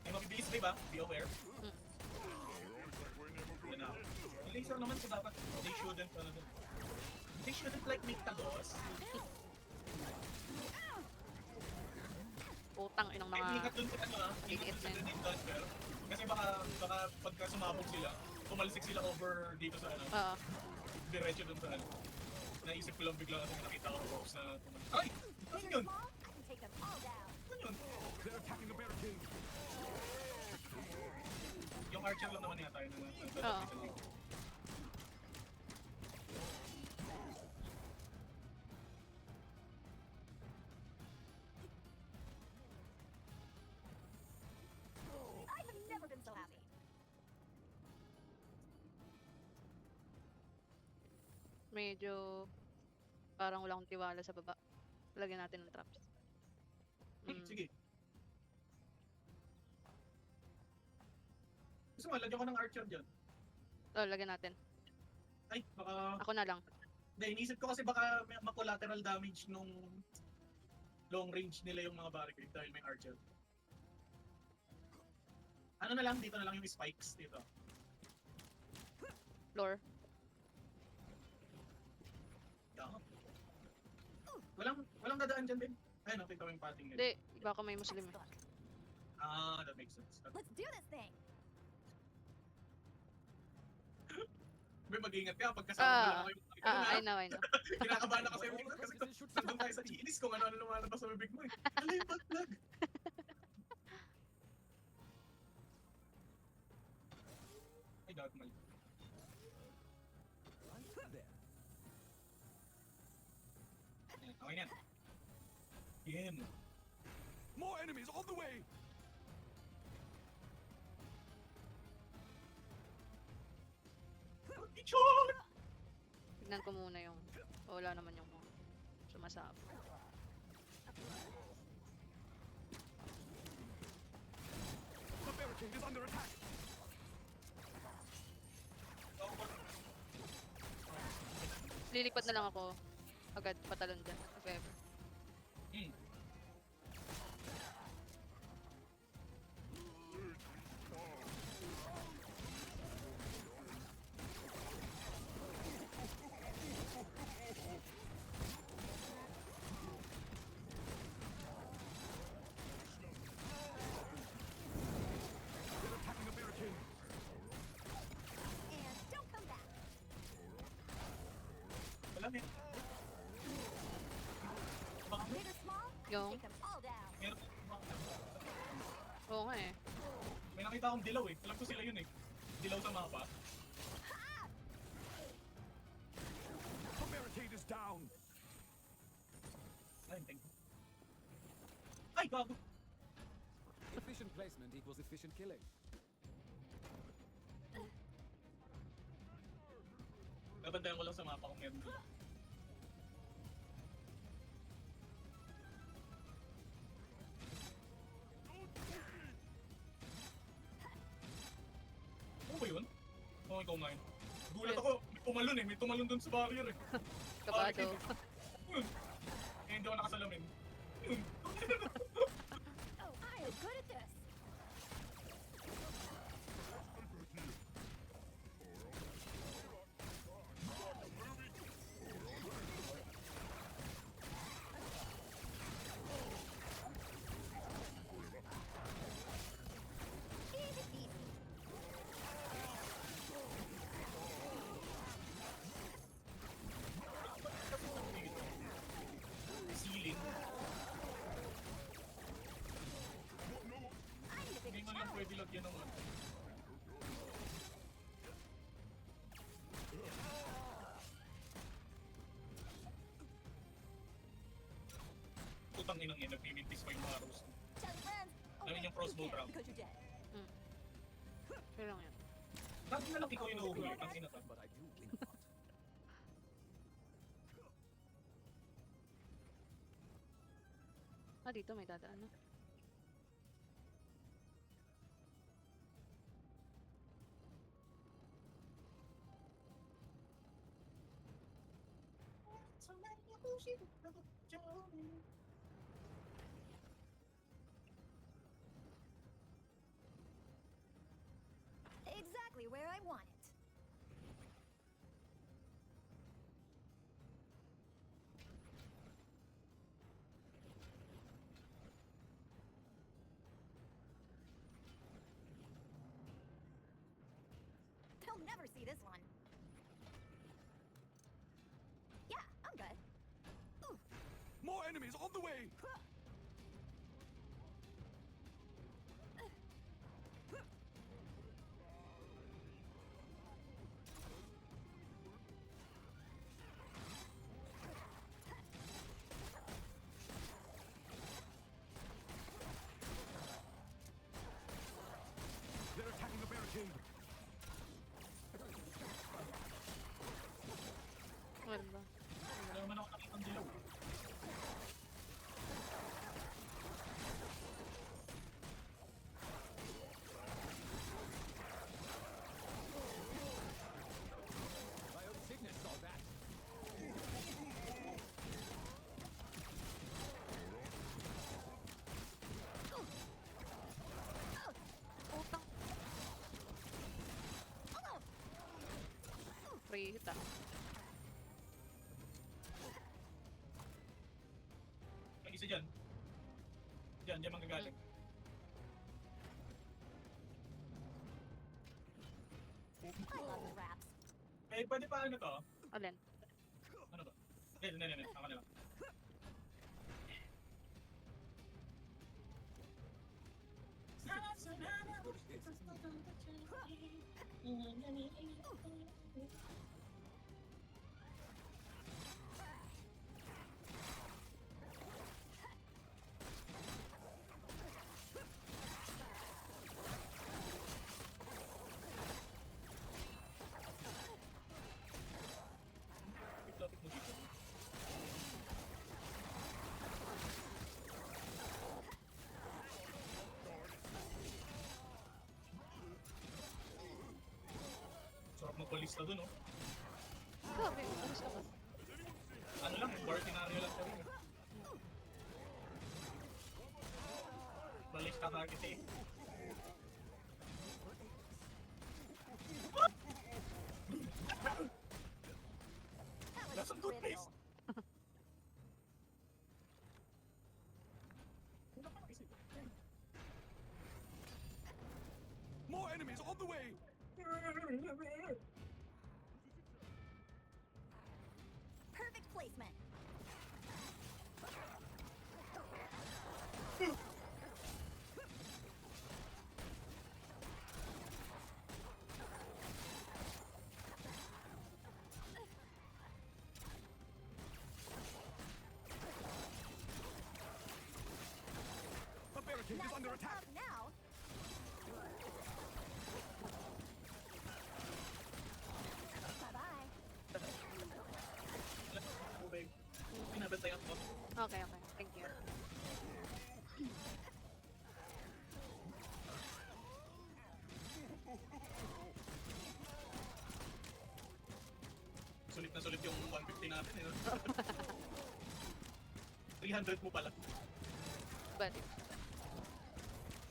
Ay, mabibilis ba? Be aware. Yan na. Yung laser naman so dapat they shouldn't they shouldn't like make the boss. Utang inang Ay, mga... ingat dun sa ano ingat dun sa grenade launcher. Kasi baka pagka sumabog sila, tumalsik sila over dito sa ano, Oo. diretso dun sa ano. Naisip ko lang bigla kasi nakita ko box na ay! Ano yun? Small, I can take them all down. Ano yun? They're attacking the barricade! Yung archer lang naman yata yun na Oo. I've never been so happy. Medyo... Parang wala akong tiwala sa baba. Lagyan natin ng traps. Sige. Gusto mo, lagyan ko ng archer dyan. Oh, lagyan natin. Ay, baka... Ako na lang. Hindi, inisip ko kasi baka may ma-collateral damage nung long range nila yung mga barricade dahil may archer. Ano na lang, dito na lang yung spikes dito. Floor. Yeah. Walang dadaan dyan din. Ayun, nakita mo yung pating nila. Hindi, baka may Muslim eh. Ah, that makes sense. Let's do this thing. May mag-ingat ka pag kasama mo lang ako yung I know. kinakabahan ako sa iyo kasi nandun tayo sa chinis kung ano-ano lumalabas sa bibig mo eh. Ano yung backlag? Ay, dapat mali. There. Okay na yan. Yan. More enemies on the way! Pichon! Tignan ko muna yung... Wala naman yung sumasabog. The barricade is under attack! Lilipat na lang ako. Agad patalon dyan. If ever. Hmm. They're attacking the barricade! And don't come back. Alam eh. Baka Big or small, Yung... take them all down. meron. Oo nga eh. May nakita akong dilaw eh. Alam ko sila yun eh. Dilaw sa mapa. Ay, gago! Efficient placement equals efficient killing. Nabandayan ko lang sa mapa kung meron dito. Ano ba yun? Oh, ikaw nga yun. Gulat Yes. ako, may tumalon eh. May tumalon dun sa barrier eh. Kabado. Yun. Eh, hindi ako nakasalamin. Yun. Oh, I am good at this. Easy peasy. Ceiling. I need a Hindi bigger man lang challenge. pwede lagyan ng ano. Putang inang yun, nagmimintis pa yung mga rose. Tell your friends. I mean, yung crossbow you can't trap. because you're dead. Kaya lang yan. Bakit na lang ikaw yung nahuhuli? Ang ina ka. But I do win a lot. Ah, dito may dadaan na. Exactly where I want it. They'll never see this one. Yeah, I'm good. Ooh. More enemies on the way! They're attacking the barricade! Wala ba? Wala naman ako nakitang dilaw. My own Cygnus saw that. Utang. Free hit ah. May isa dyan. Diyan manggagaling. I love traps. Eh, pwede pa ano to? Alin? Ano ba? Hindi. Ako na lang. Lapit mo dito. Sarap magpalista dun, oh. Grabe, alis ka ba? Ano lang, bar scenario lang kami. Balista target eh. That was That's some good critical. place. More enemies on the way! Perfect placement. under attack. Up now. Bye-bye. Okay. Pinabantayan ko. Okay, okay. Thank you. Sulit na sulit yung 150 natin eh. No? 300 mo pala. But,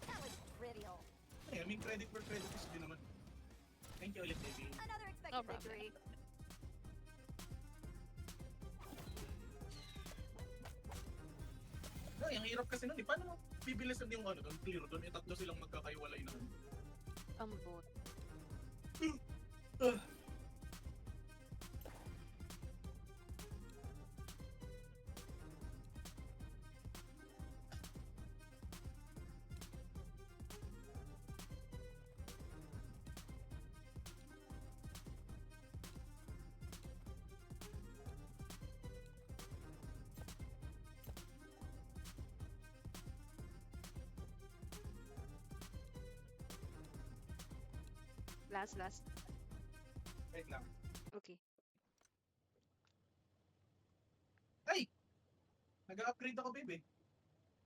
That was trivial. Eh, I mean, credit for credit is din naman. Thank you ulit, baby. Another expected No problem. victory. Ay, ang hirap kasi nun eh. Paano mo bibilisan yung ano doon? Clear doon. Tatlo silang magkakaiwalay na. ambot. Ah. Last. Wait lang. Okay. Ay! Nag-upgrade ako, baby.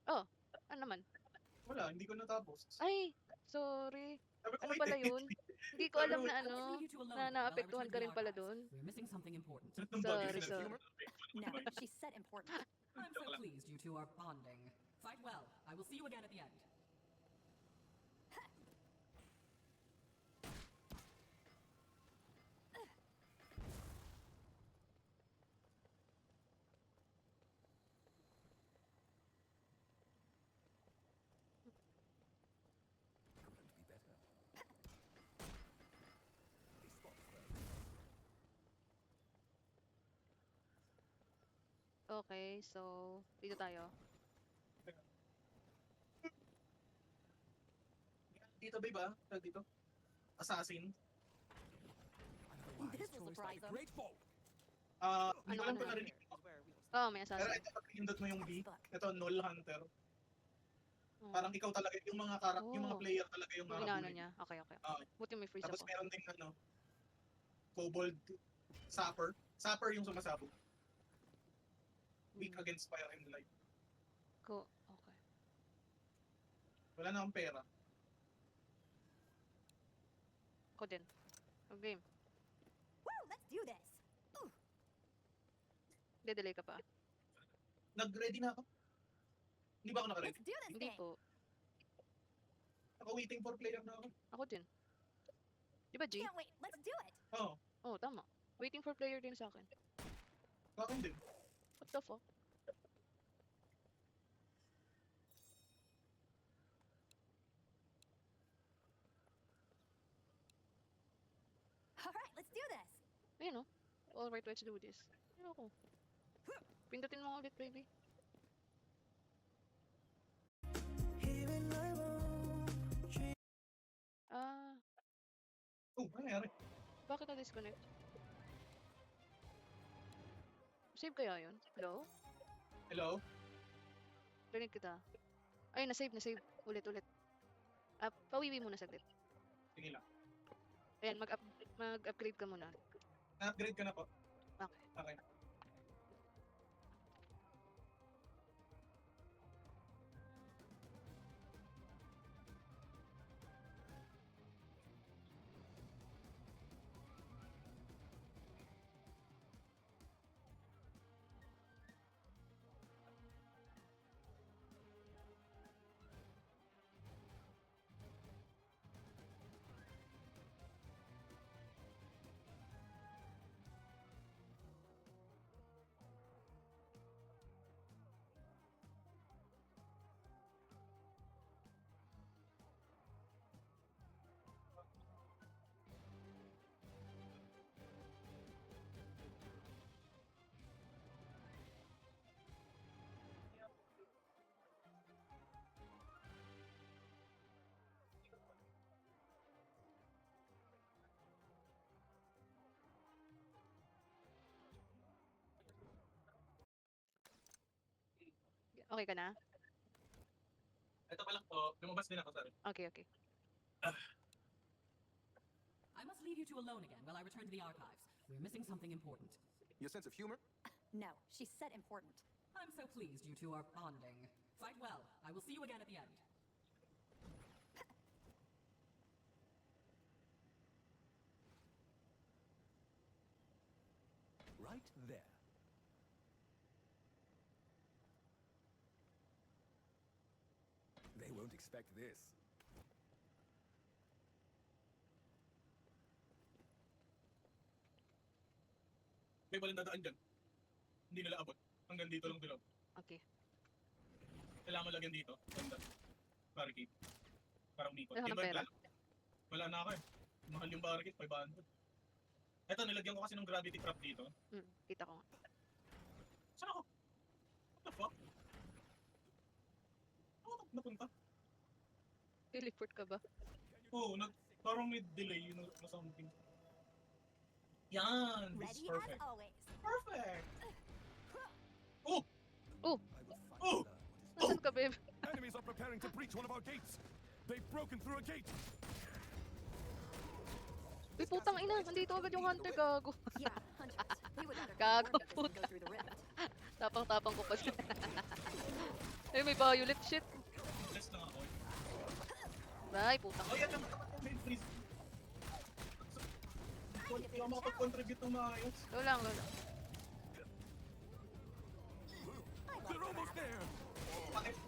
Ano naman? Wala, hindi ko natapos. Ay, sorry. Sabi ko, Ano wait, pala eh. yun? Hindi ko alam na I ano, will leave you two alone na while I naapektuhan return ka the rin pala archives. doon. We're missing something important. Sunod ng bagay, Sorry, sense of sorry. humor. No, she said important. I'm so pleased you two are bonding. Fight well. I will see you again at the end. Couldn't be better. They spot first. Okay, so, dito tayo. Dito, babe, ah. Tawag dito. Assassin. Another wise This will choice surprise like a them. great ball. Hindi ko Ano, alam ano? kung narinig mo. Oh, may Pero assassin. ito, pag pinindot mo yung B, Fuck. ito, Null Hunter. Oh, Parang ikaw talaga, yung mga yung mga Oh. player talaga yung yung inaano hahabulin. niya. Okay, okay. Ah, Buti may freeze Tapos ako. meron ding Kobold Sapper. Sapper yung sumasabog. Weak Hmm. against fire and light. Okay. Wala na akong pera. Ako din. Okay. Woo, let's do this. Dedelay ka pa. Nag-ready na ako. Hindi ba ako naka-ready? Let's do this Hindi thing. po. Naka-waiting for player na ako. Ako din. Di ba, G? Can't wait. Let's do it. Oo. Oh, tama. Waiting for player din sa akin. Bakit din? What the fuck? All right, let's do this. Ayun, oh. Alright, let's do this. Ayun ako. Pindutin mo nga ulit, baby. Ah, Oh, ano nangyari? bakit na-disconnect? Save kaya yun? Hello? Hello? Rinig kita. Ay, na-save. Ulit. Pawiwi muna saglit. Sige lang. Ayan, mag-upgrade ka muna. Na-upgrade ka na po. Okay. Okay. Okay ka na? Ito pa lang po, lumabas din ako, sorry. Okay, okay. I must leave you two alone again while I return to the archives. We're missing something important. Your sense of humor? No, she said important. I'm so pleased you two are bonding. Fight well. I will see you again at the end. Right there. They won't expect this. May walang dadaan dyan. Hindi nila abot. Hanggang dito lang bilog. Okay. Kailangan mo lagyan dito. Ganda. Barricade. Parang umikot. Wala ka Yun ng ba yung pera? plan? Wala na ako eh. Mahal yung barricade, 500. Eto, nilagyan ko kasi ng gravity trap dito. Kita ko nga. Saan ako? What the fuck? Ano ako napunta? Teleport ka ba? Oo, parang may delay na something. Yan! This is Ready as perfect. always. Perfect! Oh! I will fight Oh! to learn what is Nasaan ka, babe? Enemies are preparing to breach one of our gates. They've broken through a gate. Uy, putang ina. Nandito agad yung hunter, gago. Yeah, hunters. We would rather Gago, find workers than go through the rift. Tapang-tapang ko pa siya. Ay, may violet shit. Bless lang ako eh. Ay, putang Oh, ina. yan! May freeze. Hindi ako makapag-contribute ng maayos. Go lang, go lang. They're almost there.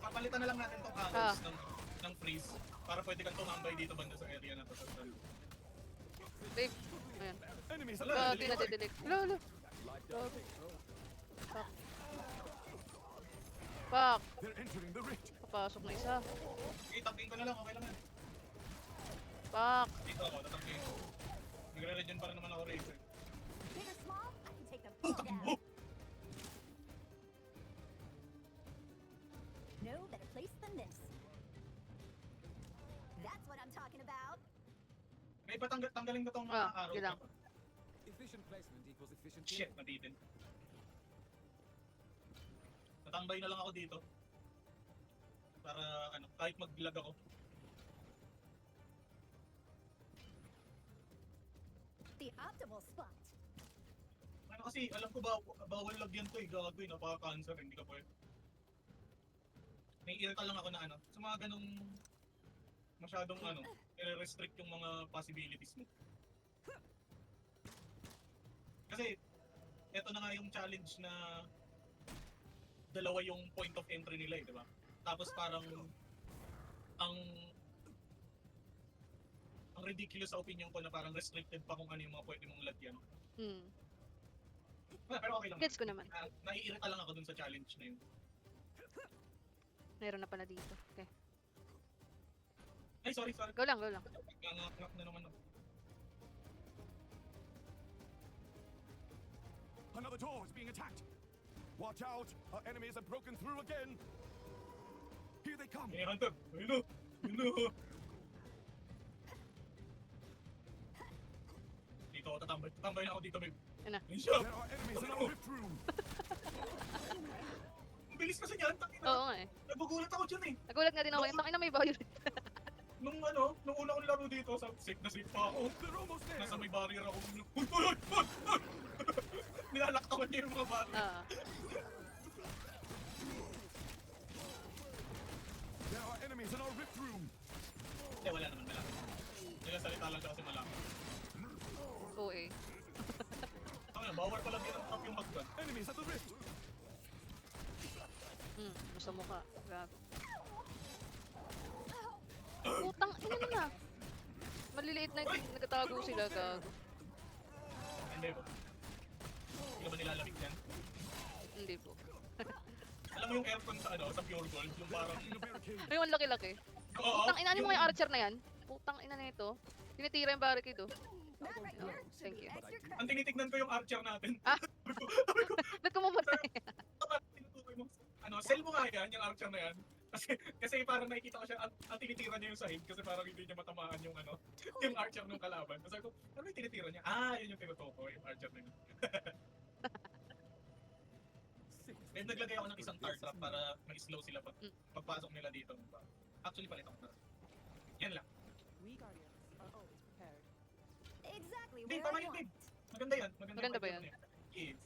Papalitan na lang natin tong arrows ng freeze para pwede kang tumambay dito banda sa area na to. Babe. Ayan. Enemies Hello. are Gago, nadidelete. Hello, hello. light down. Fuck. Fuck. They're entering the rift. Papasok na isa. Okay, tapping ko na lang. Okay lang yan. Fuck. Dito ako, tatapin ko. Nagre-regen pa rin naman ako Razer. Big or small, I can take them all down. Oh! No better place than this. That's what I'm talking about. May tanggalin ko tong mga Ah, arrows. yun lang. Efficient placement equals efficient Shit, killing. nabitin. Natambay na lang ako dito. Para ano, kahit mag-lag ako. The optimal spot. Ano kasi, alam ko bawal lagyan to eh. Gagawin, napaka-cancer, hindi ka pwede. May irita lang ako na ano. Sa mga ganong masyadong ano, i-restrict yung mga possibilities mo. Kasi, eto na nga yung challenge na dalawa yung point of entry nila eh, di ba? Tapos parang ang ridiculous sa opinion ko na parang restricted pa kung ano yung mga pwede mong lagyan. Pero okay lang. Gets ko naman. Naiirita lang ako dun sa challenge na yun. Meron na pala dito. Okay. Ay, sorry. Go lang, go lang. Nangangak na naman ako. Another door is being attacked. Watch out! Our enemies have broken through again. Here they come. Hey, Hunter! Ayun na! Ayun na! Dito ako tatambay. Tatambay na ako dito, babe. Yan na. Ayun siya! There are enemies in our rift room. Ang bilis kasi niyan. Tangina. Oo nga eh. Nagugulat ako dyan eh. Nagulat nga din ako. Tangina may violet. Nung una ko nilaro dito, safe na safe pa ako. They're almost there. Nasa may barrier ako. Uy, uy, uy, uy, uy! Nilalaktawan niya yung mga barrier. There are enemies in our rift room. Eh, wala naman malaki. Nilasalita lang siya kasi malaki. Oo eh. Bawal pala din ang top yung magban. Enemies at the rift. Nasa mukha. Gago. Putang ina na na. Maliliit na nagtatago sila, gago. Hindi po. Hindi ka ba nilalamig yan? Hindi po. Alam mo yung aircon sa sa Pure Gold, yung parang... Ay, ang laki-laki. Oo, Putang ina, ano mo yung archer na yan? Putang ina na ito. Tinitira yung barricade oh. That right Oh, here should thank be you. extra credit. Ang tinitignan ko yung archer natin. Ah? Ba't ko mamatay? Tinutukoy mo, sell mo nga yan, yung archer na yan. Kasi parang nakikita ko siya, ang tinitira niya yung sahig kasi parang hindi niya matamaan yung yung archer ng kalaban. Kasi ako, ano yung tinitira niya? Ah, yun yung tinutukoy, yung archer na yun. Kaya naglagay ako ng isang tar trap para ma-slow sila pagpasok nila dito. Actually, palit ako. Yan lang. We Guardians are always prepared. Exactly Hindi, where tama I yun, want. babe. Maganda yan. Maganda ba yung yun? Yes.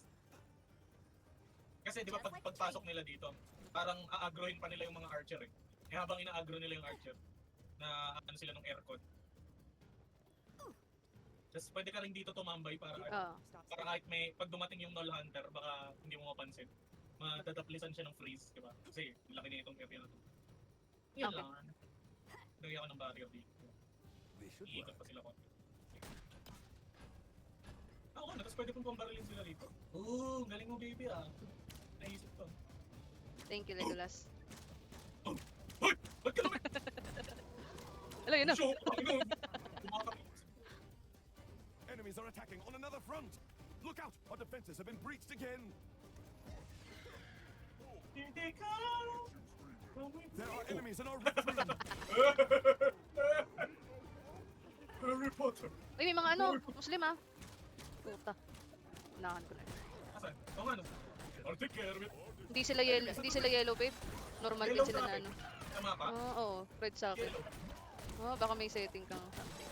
Kasi di ba pagpasok nila dito, parang aagrohin pa nila yung mga archer eh. Eh habang ina-agro nila yung archer, na ano sila ng aircon. Just pwede ka rin dito tumambay para Oo. Stop para kahit may pag dumating yung null hunter, baka hindi mo mapansin. Madadaplisan siya ng freeze, di ba? Kasi laki na itong area na to. Yan Okay. lang. Lagyan ako ng barrier dito. This should Iikot work. pa sila konti. Ako na, tapos pwede kong pambarilin sila dito. Oo, galing mo baby ah. Naisip ko. Thank you, Legolas. Hoy! Ba't ka naman? Hello, yun na. Show! Ano? Tumatak. Enemies are attacking on another front. Look out! Our defenses have been breached again. Hindi ka! There are enemies in our rift room. Harry Potter! Uy, may mga ano, Muslim ah. Puta. Unahan ko na. Asan? Oo nga no. I'll take care of it. Hindi sila yellow, babe. Normal din Yellow sila sa na akin. ano. Tama pa? Oo, red sa akin. Yellow. Oo, baka may setting kang something.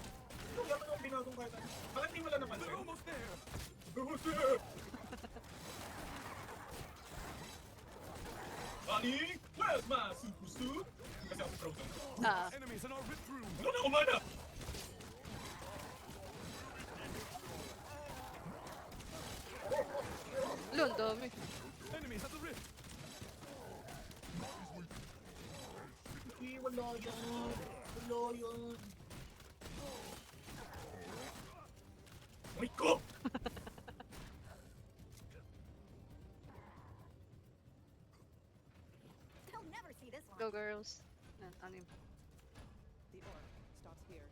Ano naman yung binagong kahit ano? Bakit di mo lang napansin? They're almost there. Bullshit! Honey, where's my super suit? Kasi ako frozen. Ah, Enemies in our rift room. Wala na akong mana! lo, ang dami. Enemies at the rift. Hindi, wala yan. Wala yan. Ay ko! They'll never see this one. Go, girls. Ano yun? The orc stops here.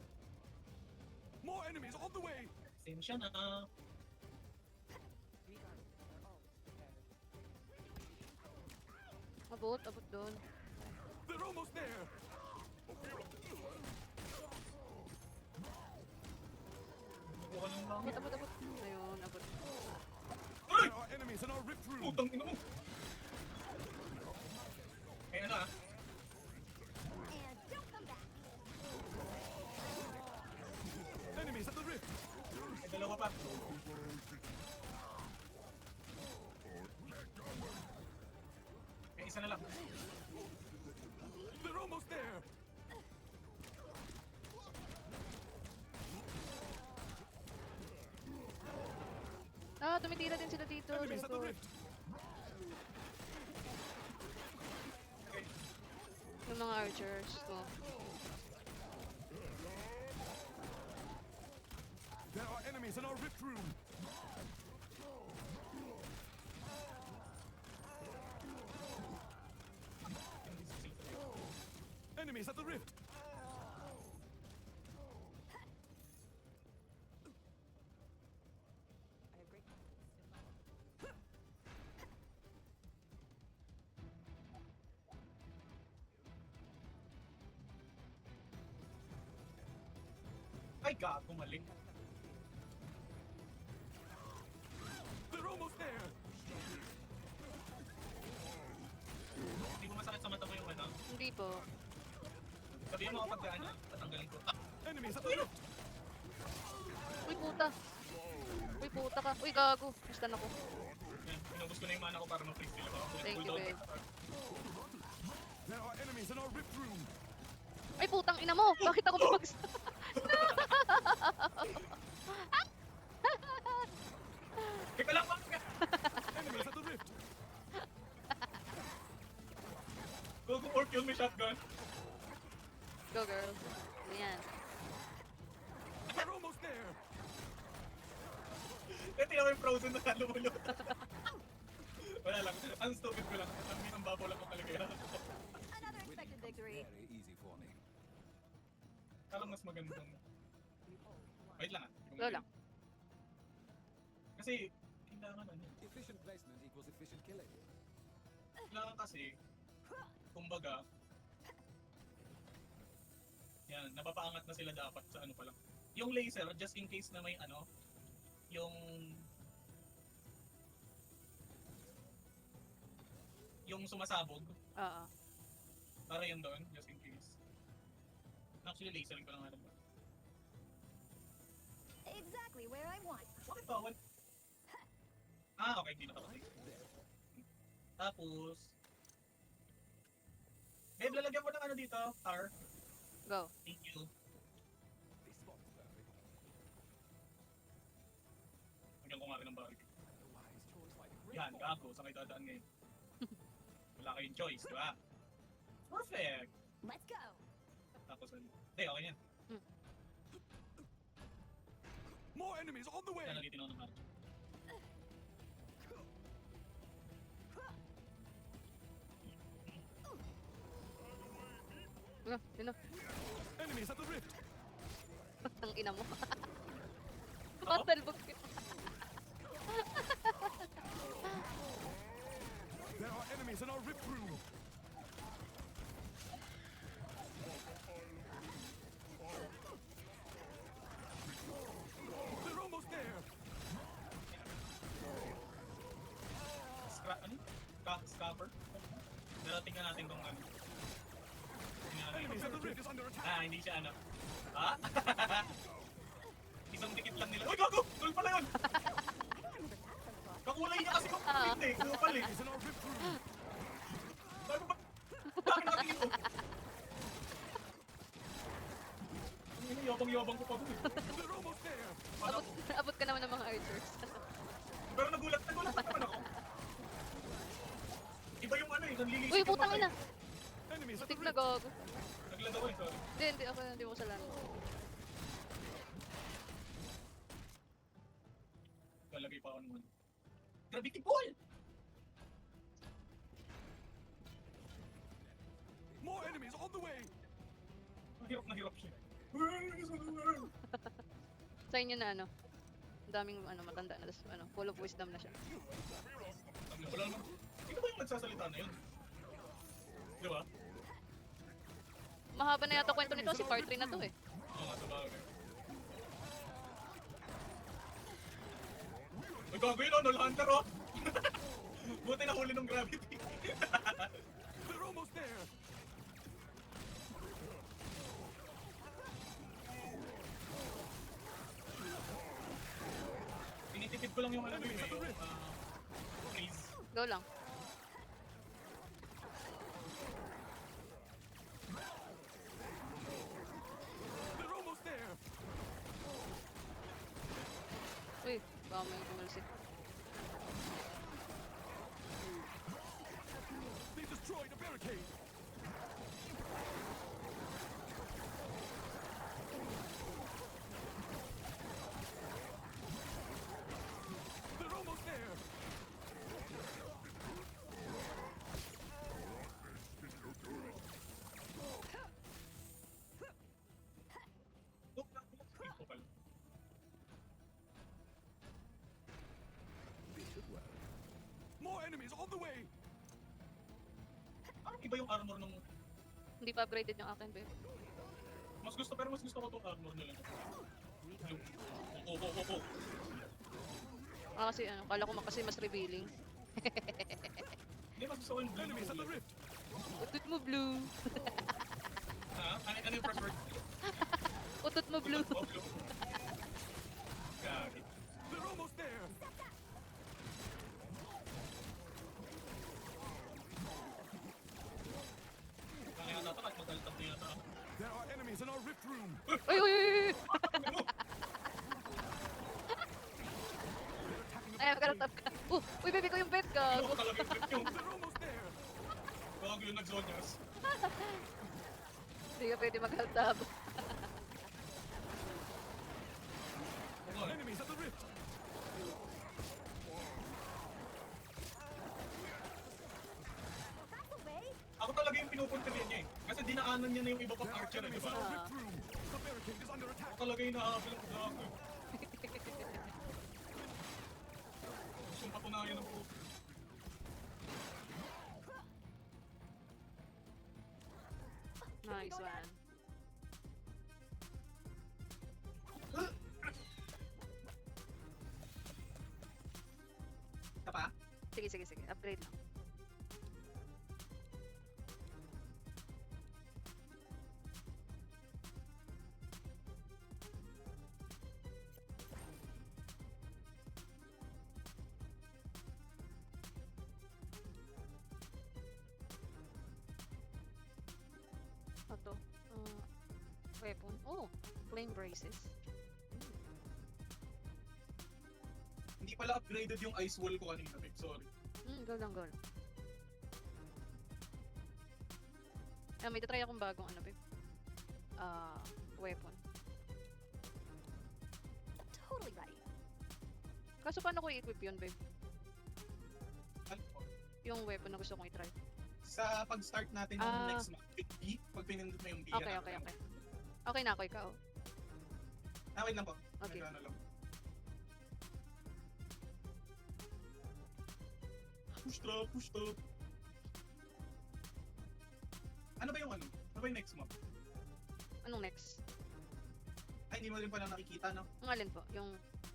More enemies on the way. Sensya na. We Guardians are always prepared. Abot doon. They're almost there. Buka ng langit. Abot. Ayun, abot. Ay! There are enemies in our rift room. Putang ina mo! Eh ano ah? And don't come back. Enemies at the rift. May dalawa pa. May isa na lang. They're almost there. Ah, tumitira din sila dito. Enemies at the Lord. rift. Yung mga archers. Oh. There are enemies in our rift room. Enemies at the rift. I have great confidence in my orc. Ay gago, maling. They're almost there. Hindi mo masakit sa mata mo yung ano. Hindi po. Sabihin mo kapag gaano, tatanggalin ko. Ah! Enemies at the rift. Uy, puta. Uy, puta ka. Uy, gago. Gustan ako. Yan, inubos ko na yung mana ko para ma-freeze sila. Thank you, babe. There are enemies in our rift room. Ay, putang ina mo. Bakit ako bumagsak? Teka lang, wag ka! Enemies at the rift. Go, orc yun, may shotgun. Go, girls. Ayan. They're almost there. Eh, tingnan mo yung frozen na lumulot. Wala lang, ang stupid ko lang. Ang babaw lang ang kaligayahan. Another expected victory. Very easy for me. Parang mas magandang... Wait lang ah. Go lang. Kasi, kailangan ano. Efficient placement equals efficient killing. Kailangan kasi, kumbaga, yan, napapaangat na sila dapat sa ano pa lang. Yung laser, just in case na may ano, yung sumasabog, Oo. para yun doon, just in case. Actually, lasering ko lang nga. Exactly where I want. Bakit bawal? Ah, okay, hindi nakapatay. Tapos... Babe, lalagyan mo ng ano dito, R. Go. Thank you. This spot is perfect. Lagyan ko nga rin ng barbecue. A wise choice by the great Yan, Lord. gago. Saan kayo dadaan ngayon? Wala kayong choice, di ba? Perfect! Let's go. Tapos, hindi, okay yan. More enemies on the way! Kaya nagitin ako ng march. Ano? Sino? Enemies at the rift! Ang ina mo. Matalbog ka. There are enemies in our rift room! They're almost there! Ano? Scupper? Pero tingnan natin kung ano. Tingnan natin Enemies at the kung... rift is under attack! Ah, hindi siya ano. Ah? Isang dikit lang nila. Uy, gago! Goal pala yun! Kakulay niya kasi kung hindi. Goal pala eh. Enemies in our rift room! Sabi ba? Bakit nakatingin ko? Ano, yabang-yabang ko pa doon. They're almost there! Abot, abot ka naman ng mga archers. Pero nagulat pa naman ako. Iba yung ano eh, nanlilisik Uy, yung putang matay. ina! Enemies at the Tik na rift! gago. Naglag ako eh, sorry. Hindi ako, hindi mo kasalanan. Lalagay pa ako naman. Gravity ball! More enemies on the way! Hirap na hirap siya. Sa inyo na ano. Ang daming ano, matanda na. Tapos ano, full of wisdom na siya. Wala naman. Sino ba yung nagsasalita na yun? Di ba? Mahaba na yata kwento nito. Si part 3 na to eh. Oo nga, sabagay. Ay, gago yun, oh, Null Hunter, oh! Buti na huli ng gravity. They're almost there! Tinitipid ko lang yung ano yun eh, yung freeze. Go lang. They're almost there! Uy, baka may tumalsik. They destroyed a barricade! They're almost there! Oh, freeze ko pala. This should work. More enemies on the way! Parang iba yung armor nung... Hindi pa upgraded yung akin, babe. Mas gusto ko itong armor nila. Yung... Oo. Ah, kasi ano, kala ko kasi mas revealing. Hindi, mas gusto ko yung blue. Enemies at the rift! Utot mo blue. Ha? Ano yung preferred? Utot mo blue. Oh, blue. Gagi. They're almost there! Kaya nga nata, kahit magalitan na yata. There are enemies in our rift room! Uy, uy, uy, uy! Ay, magkaratap ka. Uy, baby ko yung bed ka. Ano talaga yung flip yung... They're almost there! Gago yung nag-zonyas. Hindi ka pwede magkaratap. Enemies at the rift! That's a way. Ako talaga yung pinupunta niya eh. Kasi dinaanan niya na yung iba pang There are archer, eh, di enemies in ba? our rift room! The barricade is under attack! Ako talaga yung nakahabol ng gago. Gusto yung patunayan ng po. Nice one. Ka pa? Sige. Upgrade lang. Ito. Weapon. Oh, flame braces. Hindi pala upgraded yung ice wall ko kanina, babe. Sorry. Go lang, go lang. May try akong bagong ano, babe. Weapon. Totally ready. Kaso paano ko i-equip yun, babe? Ano po? Yung weapon na gusto kong i-try. Sa pag-start natin ng Ah. next map, with B, pag pinindot mo yung B, Okay, hanapin okay, mo. okay. Okay na ako, ikaw. Wait lang po. Okay. Ano lang. Push top. Ano ba yung ano? Ano ba yung next map? Anong next? Ay, hindi mo rin pala nakikita, no? Ang alin po? Yung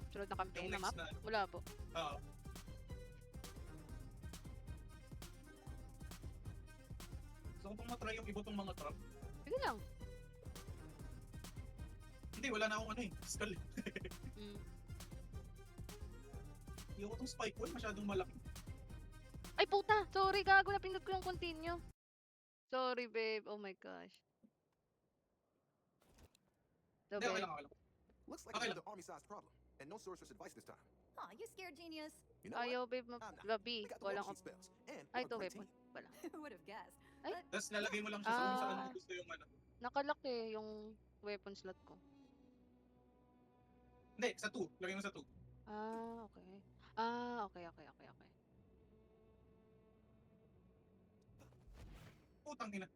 sunod na campaign Yung na map? next na. Wala po. Oo. So kung matry yung iba tong mga trap, Sige lang. hindi, wala na akong ano eh. Skull. Mm. Yung tong spike wall, masyadong malaki. Ay, puta! Sorry, gago. Napindot ko yung continue. Sorry, babe. Oh my gosh. So, Hindi, okay babe. lang, okay lang. Looks like Okay another army-sized problem, and no sorcerer's advice this time. Aw, you scared genius. You know Ayaw, what? babe. We Labi. got the Walang worksheet spells, and Ay, we're ito, a great weapon. team. Wala. Who would have guessed? Tapos lalagay mo lang siya sa kung saan Ah. mo gusto yung ano. Nakalaki yung weapon slot ko. Hindi, sa 2. Lagay mo sa 2. Okay. Okay. Putang ina.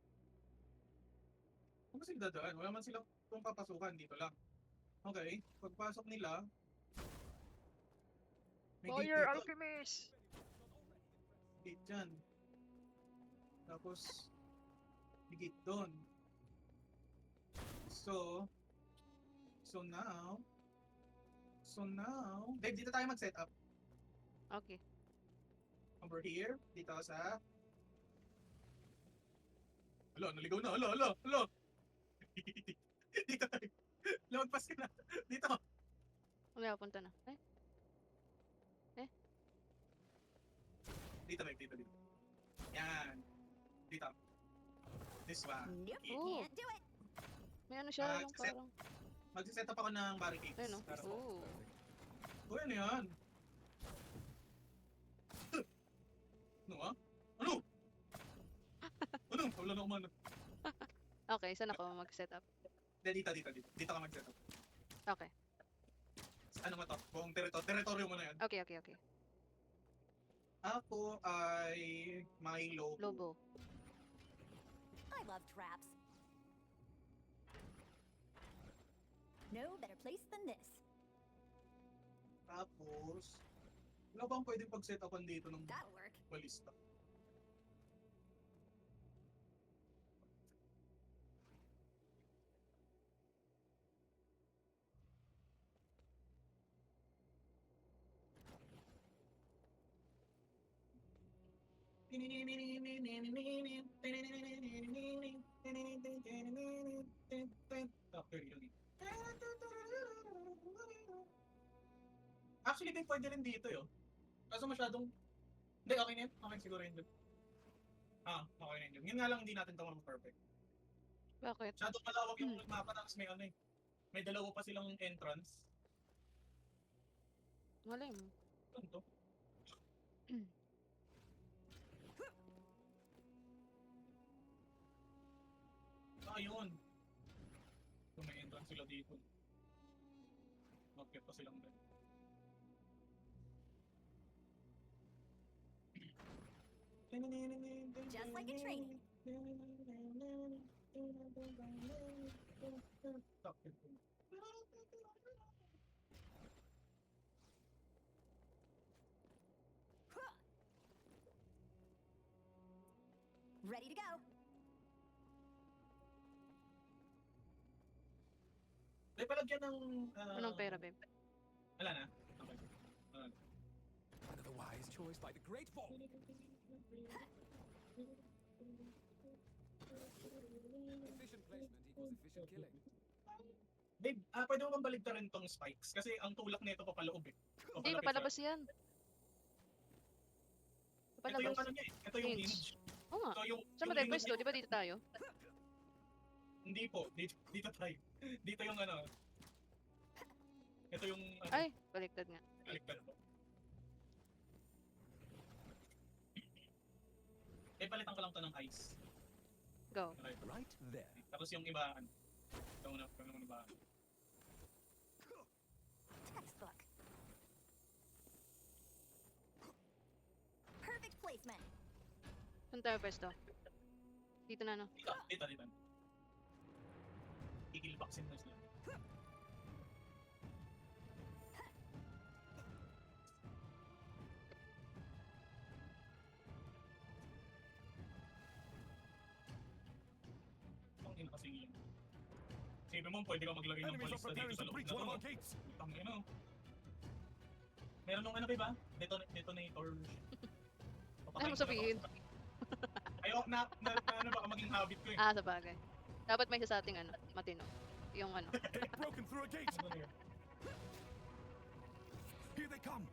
Kung ba sila dadaan? Wala man sila kung papasukan dito lang. Okay, pagpasok nila, may gate dito. Alchemist! Gate dyan. Tapos, may gate doon. So now, babe, dito tayo mag-set up. Okay. Over here, dito sa... Hala, naligaw na, hala! Dito tayo. Lumagpas ka na. Dito. Wala, punta na. Dito, babe, dito. Yan. Dito. This one. Nope, Okay. Oh. can't do it. May ano siya, yung Set. parang... Mag-set up ako ng barricades. Ayun, no? Para- Oh. Uy, ano yan? Ano ah? Ano? Ano? Wala na umano. Okay, saan ako mag-set up? Dito. Dito ka mag-set up. Okay. Ano mo to? Buong teritoryo mo na yan. Okay. Ako ay may lobo. Lobo. I love traps. No better place than this. Tapos, wala bang pwedeng pag-set upan dito ng That'll work. balista? Actually, din pwede rin dito yun. Kaso masyadong... Hindi, okay na yun. Okay siguro yun dun. Okay na yun. Yun nga lang hindi natin ito perfect. Bakit? Masyadong malawak yung mapa, tapos may ano eh. May dalawa pa silang entrance. Wala mo. Ano to? Yun. Kung may entrance sila dito. Bakit pa silang doon? Just like in training. Ready to go. Ay, palagyan ng... Anong pera, babe? Wala na. Okay. Another wise choice by the great Fall. Efficient placement equals efficient killing. Babe, pwede mo bang baligtarin tong spikes? Kasi ang tulak nito papaloob eh. Hindi, papalabas yan. Ito yung Papalabas. ano niya eh. Ito yung Hinge. hinge. Oo nga. So yung... Saan ba tayo pwesto? Di ba dito tayo? Hindi po. Dito tayo. Dito yung ano. Ito yung ano. Ay, baliktad nga. Baliktad po. Eh, palitan ko lang to ng ice. Go. Okay. Right there. Tapos yung iba, ano. Ito muna ba? Textbook. Perfect placement. Saan tayo pwesto? Dito na, no? Dito. Igil vaccine na sila. Ang ina kasi yun. Sabi mo, pwede ka maglagay ng Enemies are balista dito preparing sa to loob breach na one of to. our gates. Ang ina. Meron nung ano ba? Detonator. Ano mo sabihin? Ayaw na ano baka maging habit ko eh. Ah, sa bagay. Dapat may isa sa ating ano, matino. Yung ano. They've broken through a gate. Ano na yun? Here they come.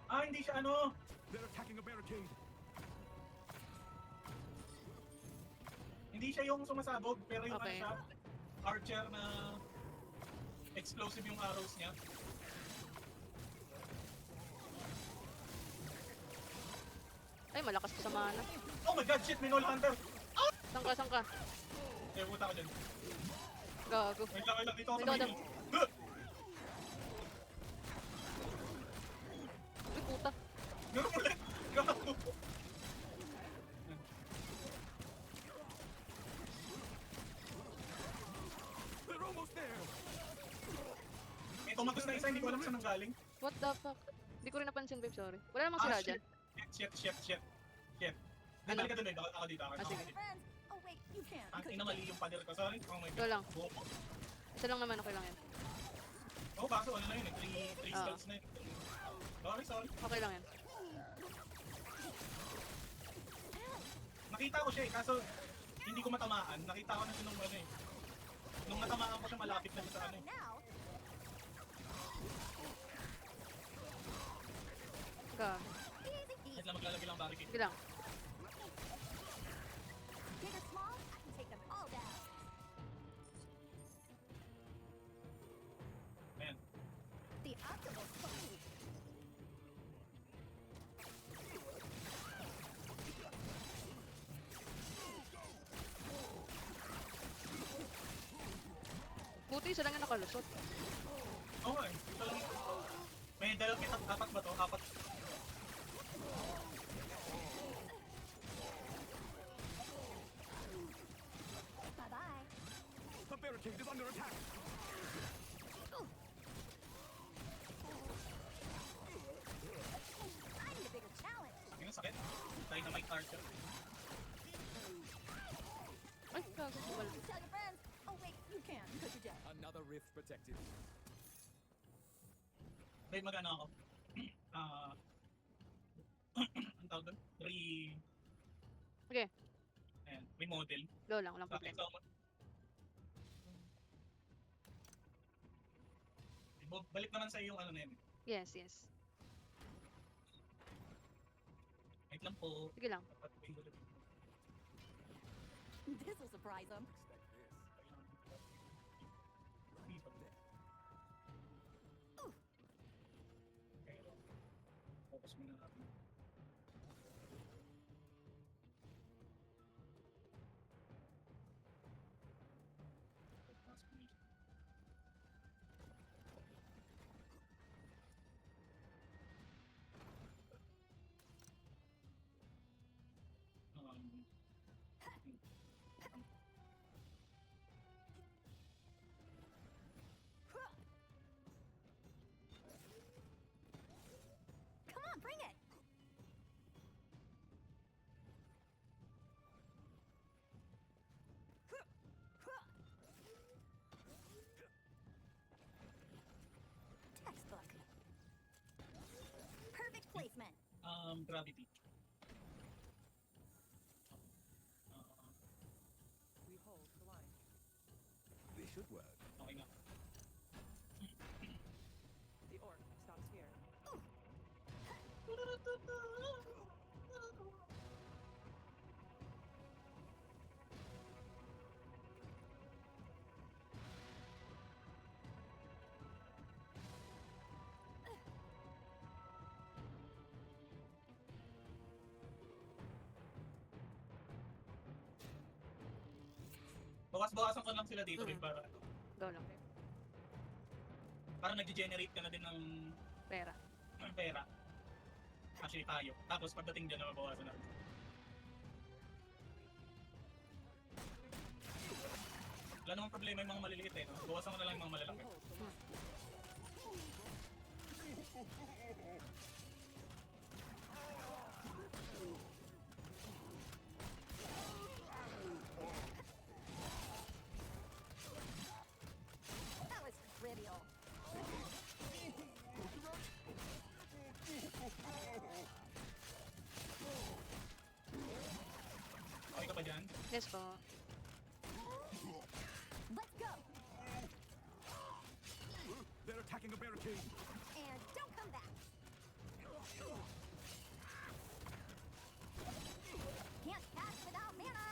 Ah, hindi siya ano. They're attacking a barricade. Hindi siya yung sumasabog, pero yung Okay. ano siya, archer na explosive yung arrows niya. Ay, malakas pa sa mana. Oh my god, shit, may null hunter! Saan ka? Eh, puta ka dyan. Gago. Wait lang, dito ako Dito sa ka middle. Uy, puta. Ganun ulit! Gago! They're almost there. May tumatos na isa, hindi ko alam saan nanggaling. What the fuck? Hindi ko rin napansin, babe, sorry. Wala namang sira dyan. Shit. Ano? Dali ka dun eh, ako dito. Ah, sige. Friends. Oh wait, you can't. Ang because ina you mali yung pader ko, sorry. Oh my Ito god. lang. Oh, Isa lang naman, okay lang yan. oh kaso ano na yun eh, 3 Ah. skulls na yun. Sorry. Okay lang yan. Nakita ko siya eh, kaso hindi ko matamaan. Nakita ko na siya nung ano eh. Nung natamaan ko siya malapit na siya sa ano eh. now. Gago. Easy peasy. Kahit lang maglalagay lang barricade. Sige lang. Big or small, I can take them all down. Ayan. The optimal speed. Buti isa lang yung nakalusot. Oo nga eh. Ito lang yung... May apat ba to? Apat. Bye-bye. The barricade is under attack. I need a bigger challenge. Yun ang sakit. Dynamite archer. Ay, gago. Wala. Tell your friends. Oh wait, you can't because you're dead. Another rift protected. Dahil mag-ano ako. Ang tawag doon? Okay. Ayan, remodel. Go lang, walang Bakit problema. Balik naman sa yung ano na yun. Yes. Wait lang po. Sige lang. This will surprise them. Focus muna natin. Come on, bring it. Textbook. Perfect placement. Gravity. We hold the line. This should work. Okay nga. The orc stops here. Bawas-bawasan ko lang sila dito, Mm. Vic, para Go lang. nag-generate ka na din ng Pera. pera. Actually, tayo. Tapos pagdating dyan, mabawasan natin. Wala namang problema yung mga maliliit eh. No? Bawasan ko na lang yung mga malalaki. Behold the line. That was trivial. Okay ka ba dyan? Yes po. Let's go. They're attacking a barricade. And don't come back. Can't pass without mana.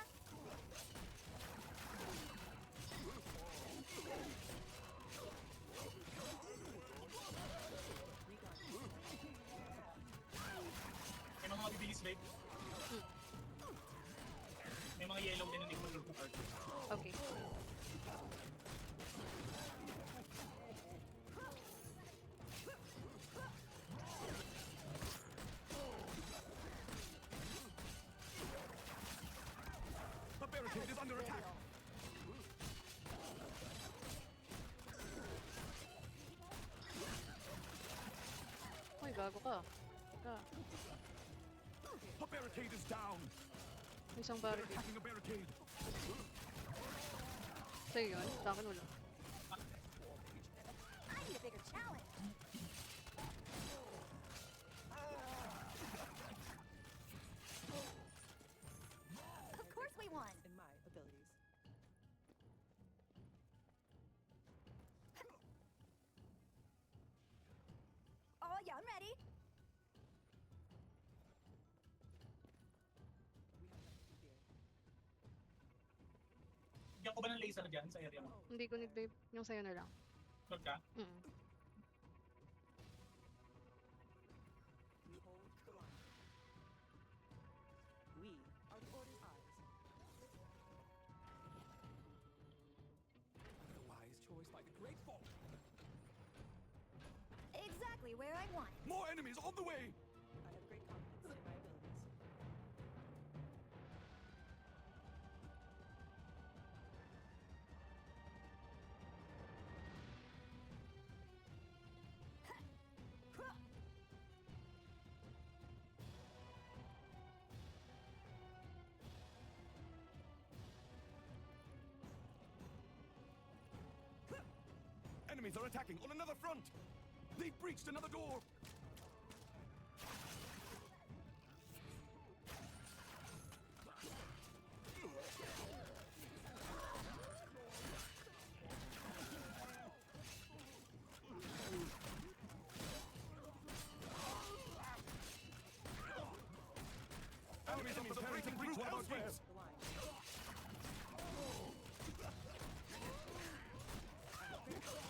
May mga mabibilis, babe. May mga yellow din na hindi ko mag-card. Okay. The barricade is under attack. Uy, gago ka. Ka. A barricade is down. May isang They're barricade. attacking a barricade. Sa'yo yun? Sa akin wala. I need a bigger challenge. Of course we won. In my abilities. Oh yeah, I'm ready. We have nothing to fear. Bigyan ko ba ng laser dyan sa area mo? Hindi ko need babe. Yung sa'yo na lang. Sure ka? Mm. We hold the line. We are the Order's eyes. The wise choice by the Great Fall. Exactly where I want it. More enemies on the way. I have great confidence in my abilities. Enemies are attacking on another front. They've breached another door. Enemies are breaking through one of our gates. The line. My abilities.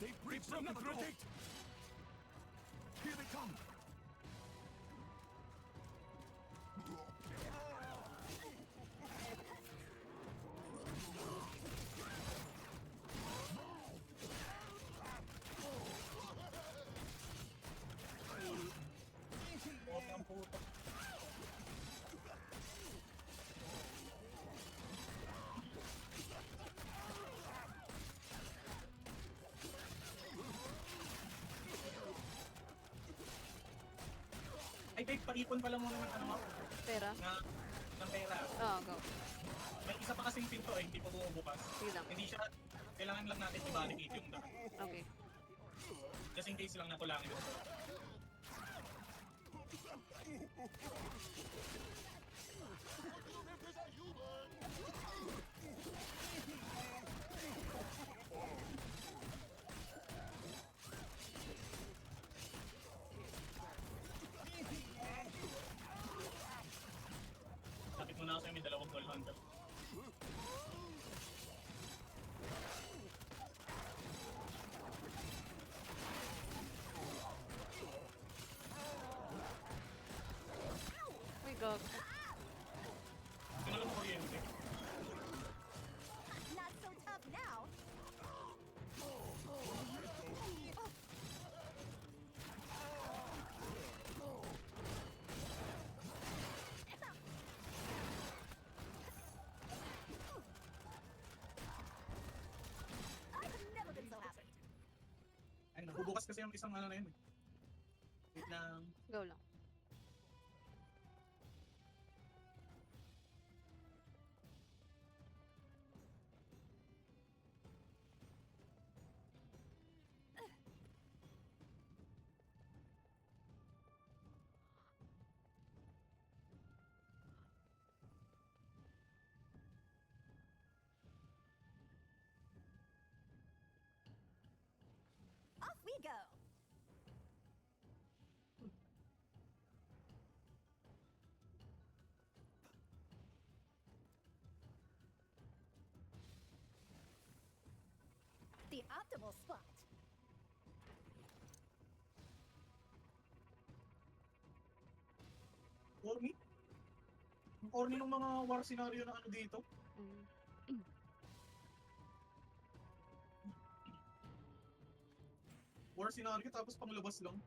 They've breached another gate. Here they come. Okay, ang puto. Ay, babe, paipon pala muna ng ano mo, Pera? ng pera. Oo, go. May isa pa kasing pinto eh, hindi pa bumubukas. Sige lang. Hindi siya, kailangan lang natin i-validate yung daan. Okay. Just in case lang na kulangin ito. Lapit mo na ako sa'yo, may dalawang gold hunter. Gago. Kailangan mo kuryente. Not so tough now. I've never been so happy. Ay, nabubukas kasi yung isang ano na yun. Wait lang. Go lang. Off we go. The optimal spot. Corny? Ang corny ng mga war scenario na ano dito. Mm. War scenario tapos panglabas lang.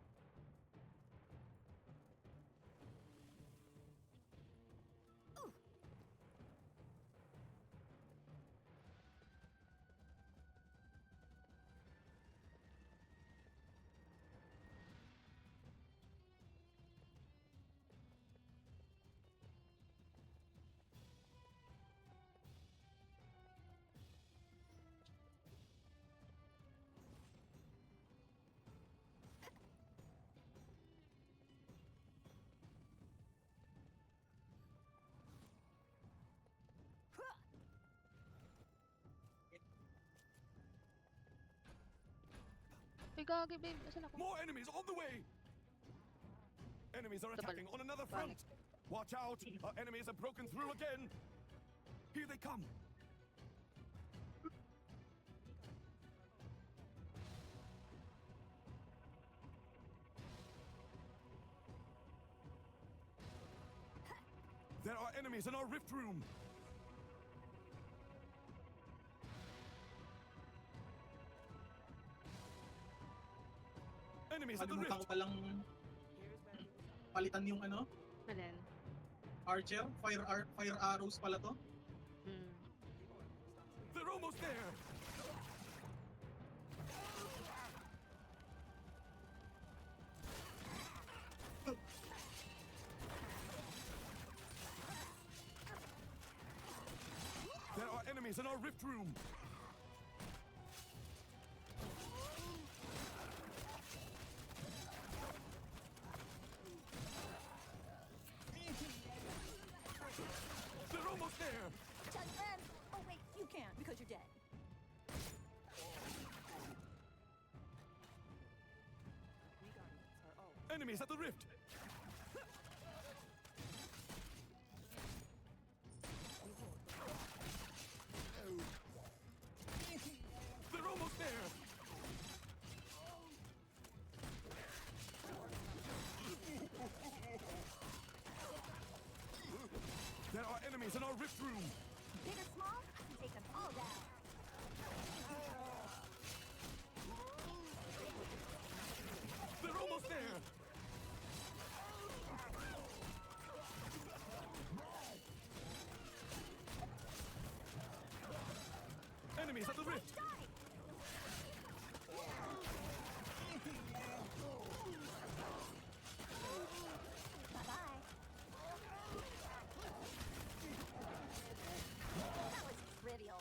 Uy, gagi, babe. Nasaan ako? More enemies on the way! Enemies are Double. attacking on another front. Panic. Watch out! Our enemies have broken through again. Here they come. There are enemies in our rift room. Enemies at the Kalimutan ko rift. palang Here's where we will start. palitan yung ano, Alin? archer, fire arrows pala to. Hmm. They're almost there. There are enemies in our rift room. They're almost there. Just friends. Oh wait, you can't because you're dead. We guardians are all. Enemies at the rift. They're almost there. There are enemies in our rift room. Big or small, I can take them all down. They're almost there. Enemies at the rift. Die! Bye-bye. That was trivial.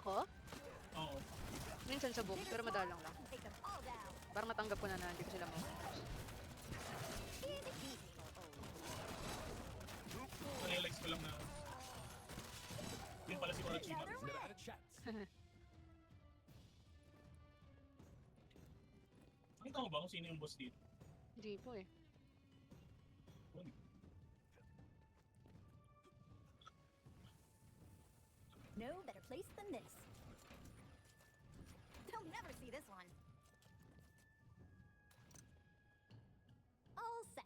Ako? Oo. Minsan sa book, Bigger pero squad madalang lang. can take them all down. Para matanggap ko na hindi ko sila mo. Easy peasy. Realize ko lang na yun pala si Orochima. Another Never win. had a chance. Nakita mo ba kung sino yung boss dito? Hindi po eh. No better place than this. They'll never see this one. All set.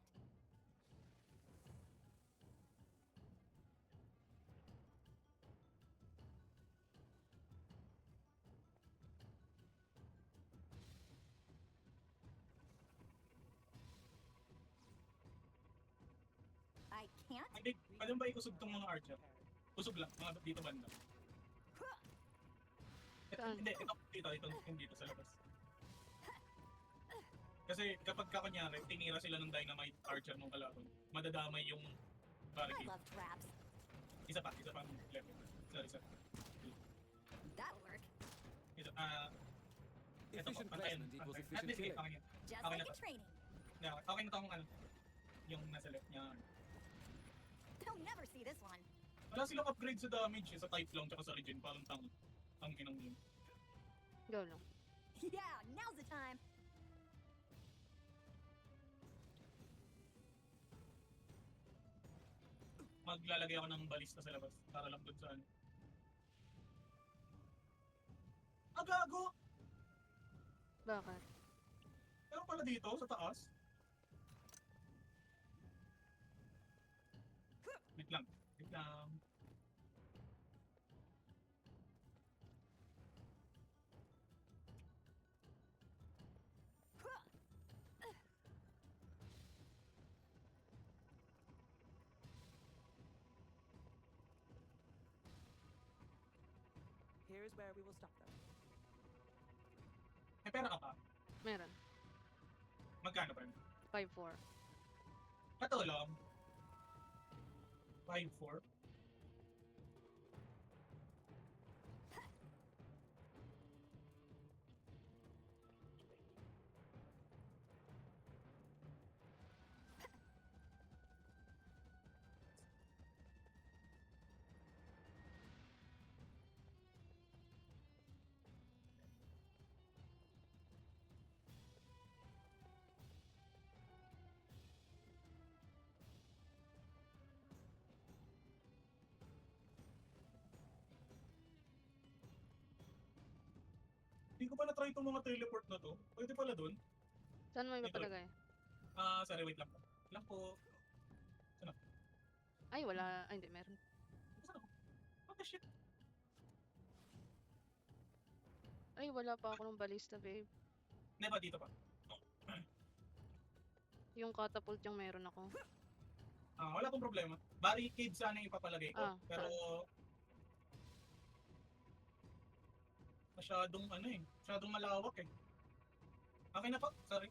I can't. Hindi, alam ba ikusog tong mga archer? Kusog lang, mga dito banda. Saan? Hindi, dito sa labas. Kasi kapag ka kunyari, tinira sila ng dynamite archer ng kalaban, madadamay yung I barricade. love traps. Isa pa ang level. Sorry. That'll work. Ito pa, Efficient pantayin. placement equals At efficient least, killing. okay yan. Just Okay like na in to. training. Okay na tong yung nasa left niya. They'll never see this one. Wala silang upgrade sa damage sa type lang tsaka sa regen, parang ang inang yun. Go lang. Yeah, now's the time. Maglalagay ako ng balista sa labas para lang dun sa ano. Gago! Bakit? Pero pala dito, sa taas. Wait lang. Here's where we will stop them. May pera ka pa? Meron. Magkano pa yun? 5-4. Katulong. 5-4. Hindi ko pa na-try itong mga teleport na to. Pwede pala dun. Saan mo Dito. ipapalagay? Sorry, wait lang po. Lang po. Ay, wala. Ay, hindi. Meron. Saan ako? What the shit? Ay, wala pa ako ng balista, babe. Hindi ba dito pa? Yung catapult yung meron ako. Wala pong problema. Barricade sana yung ipapalagay ko. Ah, pero masyadong malawak eh. Okay na po. Sorry.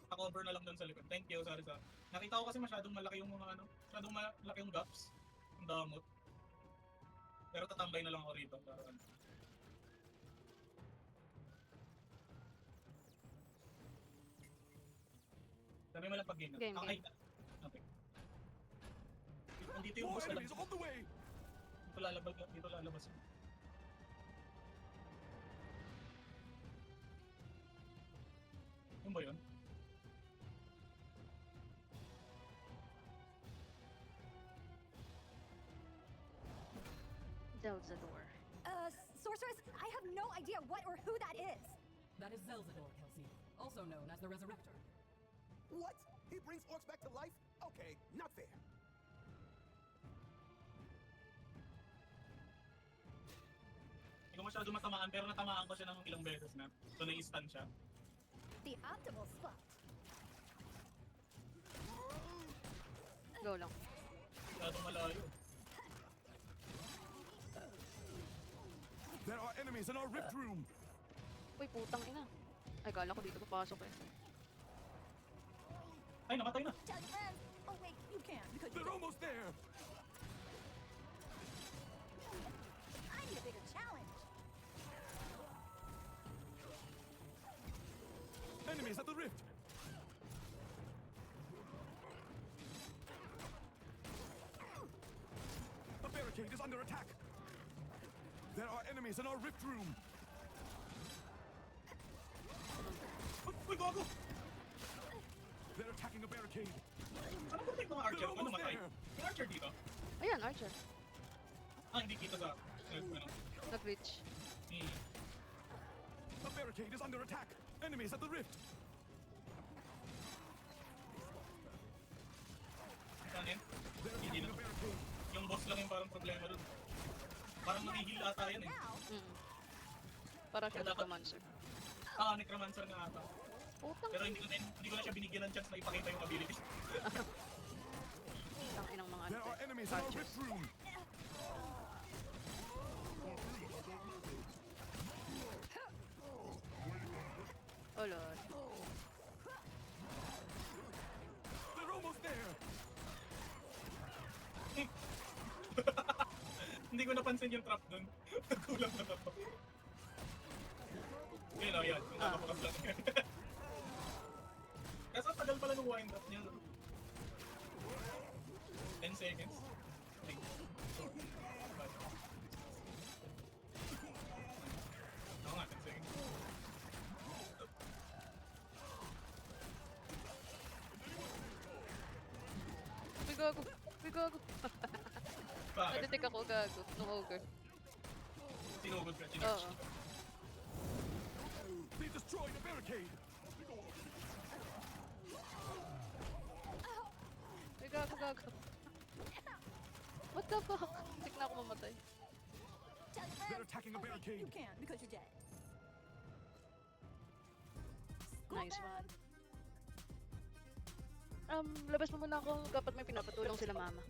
Pa-cover na lang doon sa likod. Thank you. Sorry. Nakita ko kasi masyadong malaki yung mga masyadong malaki yung gaps. Ang damot. Pero tatambay na lang ako rito para ano. Sabi mo lang pag-game na. Game. Okay. Nandito yung More boss na lang. enemies on the way! Dito lalabas yun. Yung ba yun? Delzador. Sorceress, I have no idea what or who that is. That is Zelzador, Kelsey, also known as the Resurrector. What? He brings orcs back to life? Okay, not fair. Hindi ko masyado matamaan pero natamaan ko siya ng ilang beses na. So nai-stun siya. The optimal spot. Go lang. Masyadong malayo. There are enemies in our rift room! Uy, putang ina. Ay, kala ko dito papasok eh. Ay, namatay na. Does friends? Oh wait, you can because you They're don't. almost there! I need a bigger challenge. under attack. There are enemies in our rift room. Uy, gago! They're attacking a barricade. Ano ba yung mga archer They're ko almost namatay? there. Yung archer dito? Ayan, Archer. Hindi kita sa... ano, Na Twitch. hmm. The barricade is under attack. Enemies at the rift. Kanin? They're Hindi attacking na. a barricade. Yung boss lang yung parang problema dun. Parang nangihil ata yan eh. Mm. Para siya Kaya dapat- necromancer. Necromancer nga ata. Putang Pero hindi ko na siya binigyan ng chance na ipakita yung abilities. inang mga There are enemies in our archers. rift room. Oh lord. They're almost there. Hindi ko napansin yung trap dun. Kulang na ako. Yun o, yan. Yung nakapakas lang. Kasi ang tagal pala ng wind up niya. 10 seconds. Ay. Oo nga, 10 seconds. Uy, gago. Uy, gago. Bakit? Nadetect ako, gago. Nung ogre. Sinugod ka, Oo. chinarch. They destroyed a barricade. Uy, gago, gago. What the fuck? Hindi na ako mamatay. Tell your They're friends. attacking a Okay, barricade. you can because you're dead. Nice one. Labas mo muna ako. Dapat may pinapatulong sila mama.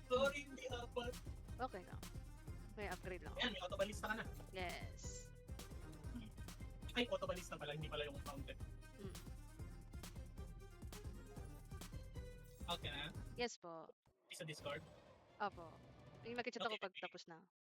Sorry, hindi apat. Okay lang. May upgrade lang. Yan, may autobalista ka na. Yes. Ay, autobalista pala, hindi pala yung mounted. Mm. Okay na? Yes po. Sa Discord. Opo. Yung nakichat ako Okay. pag tapos na.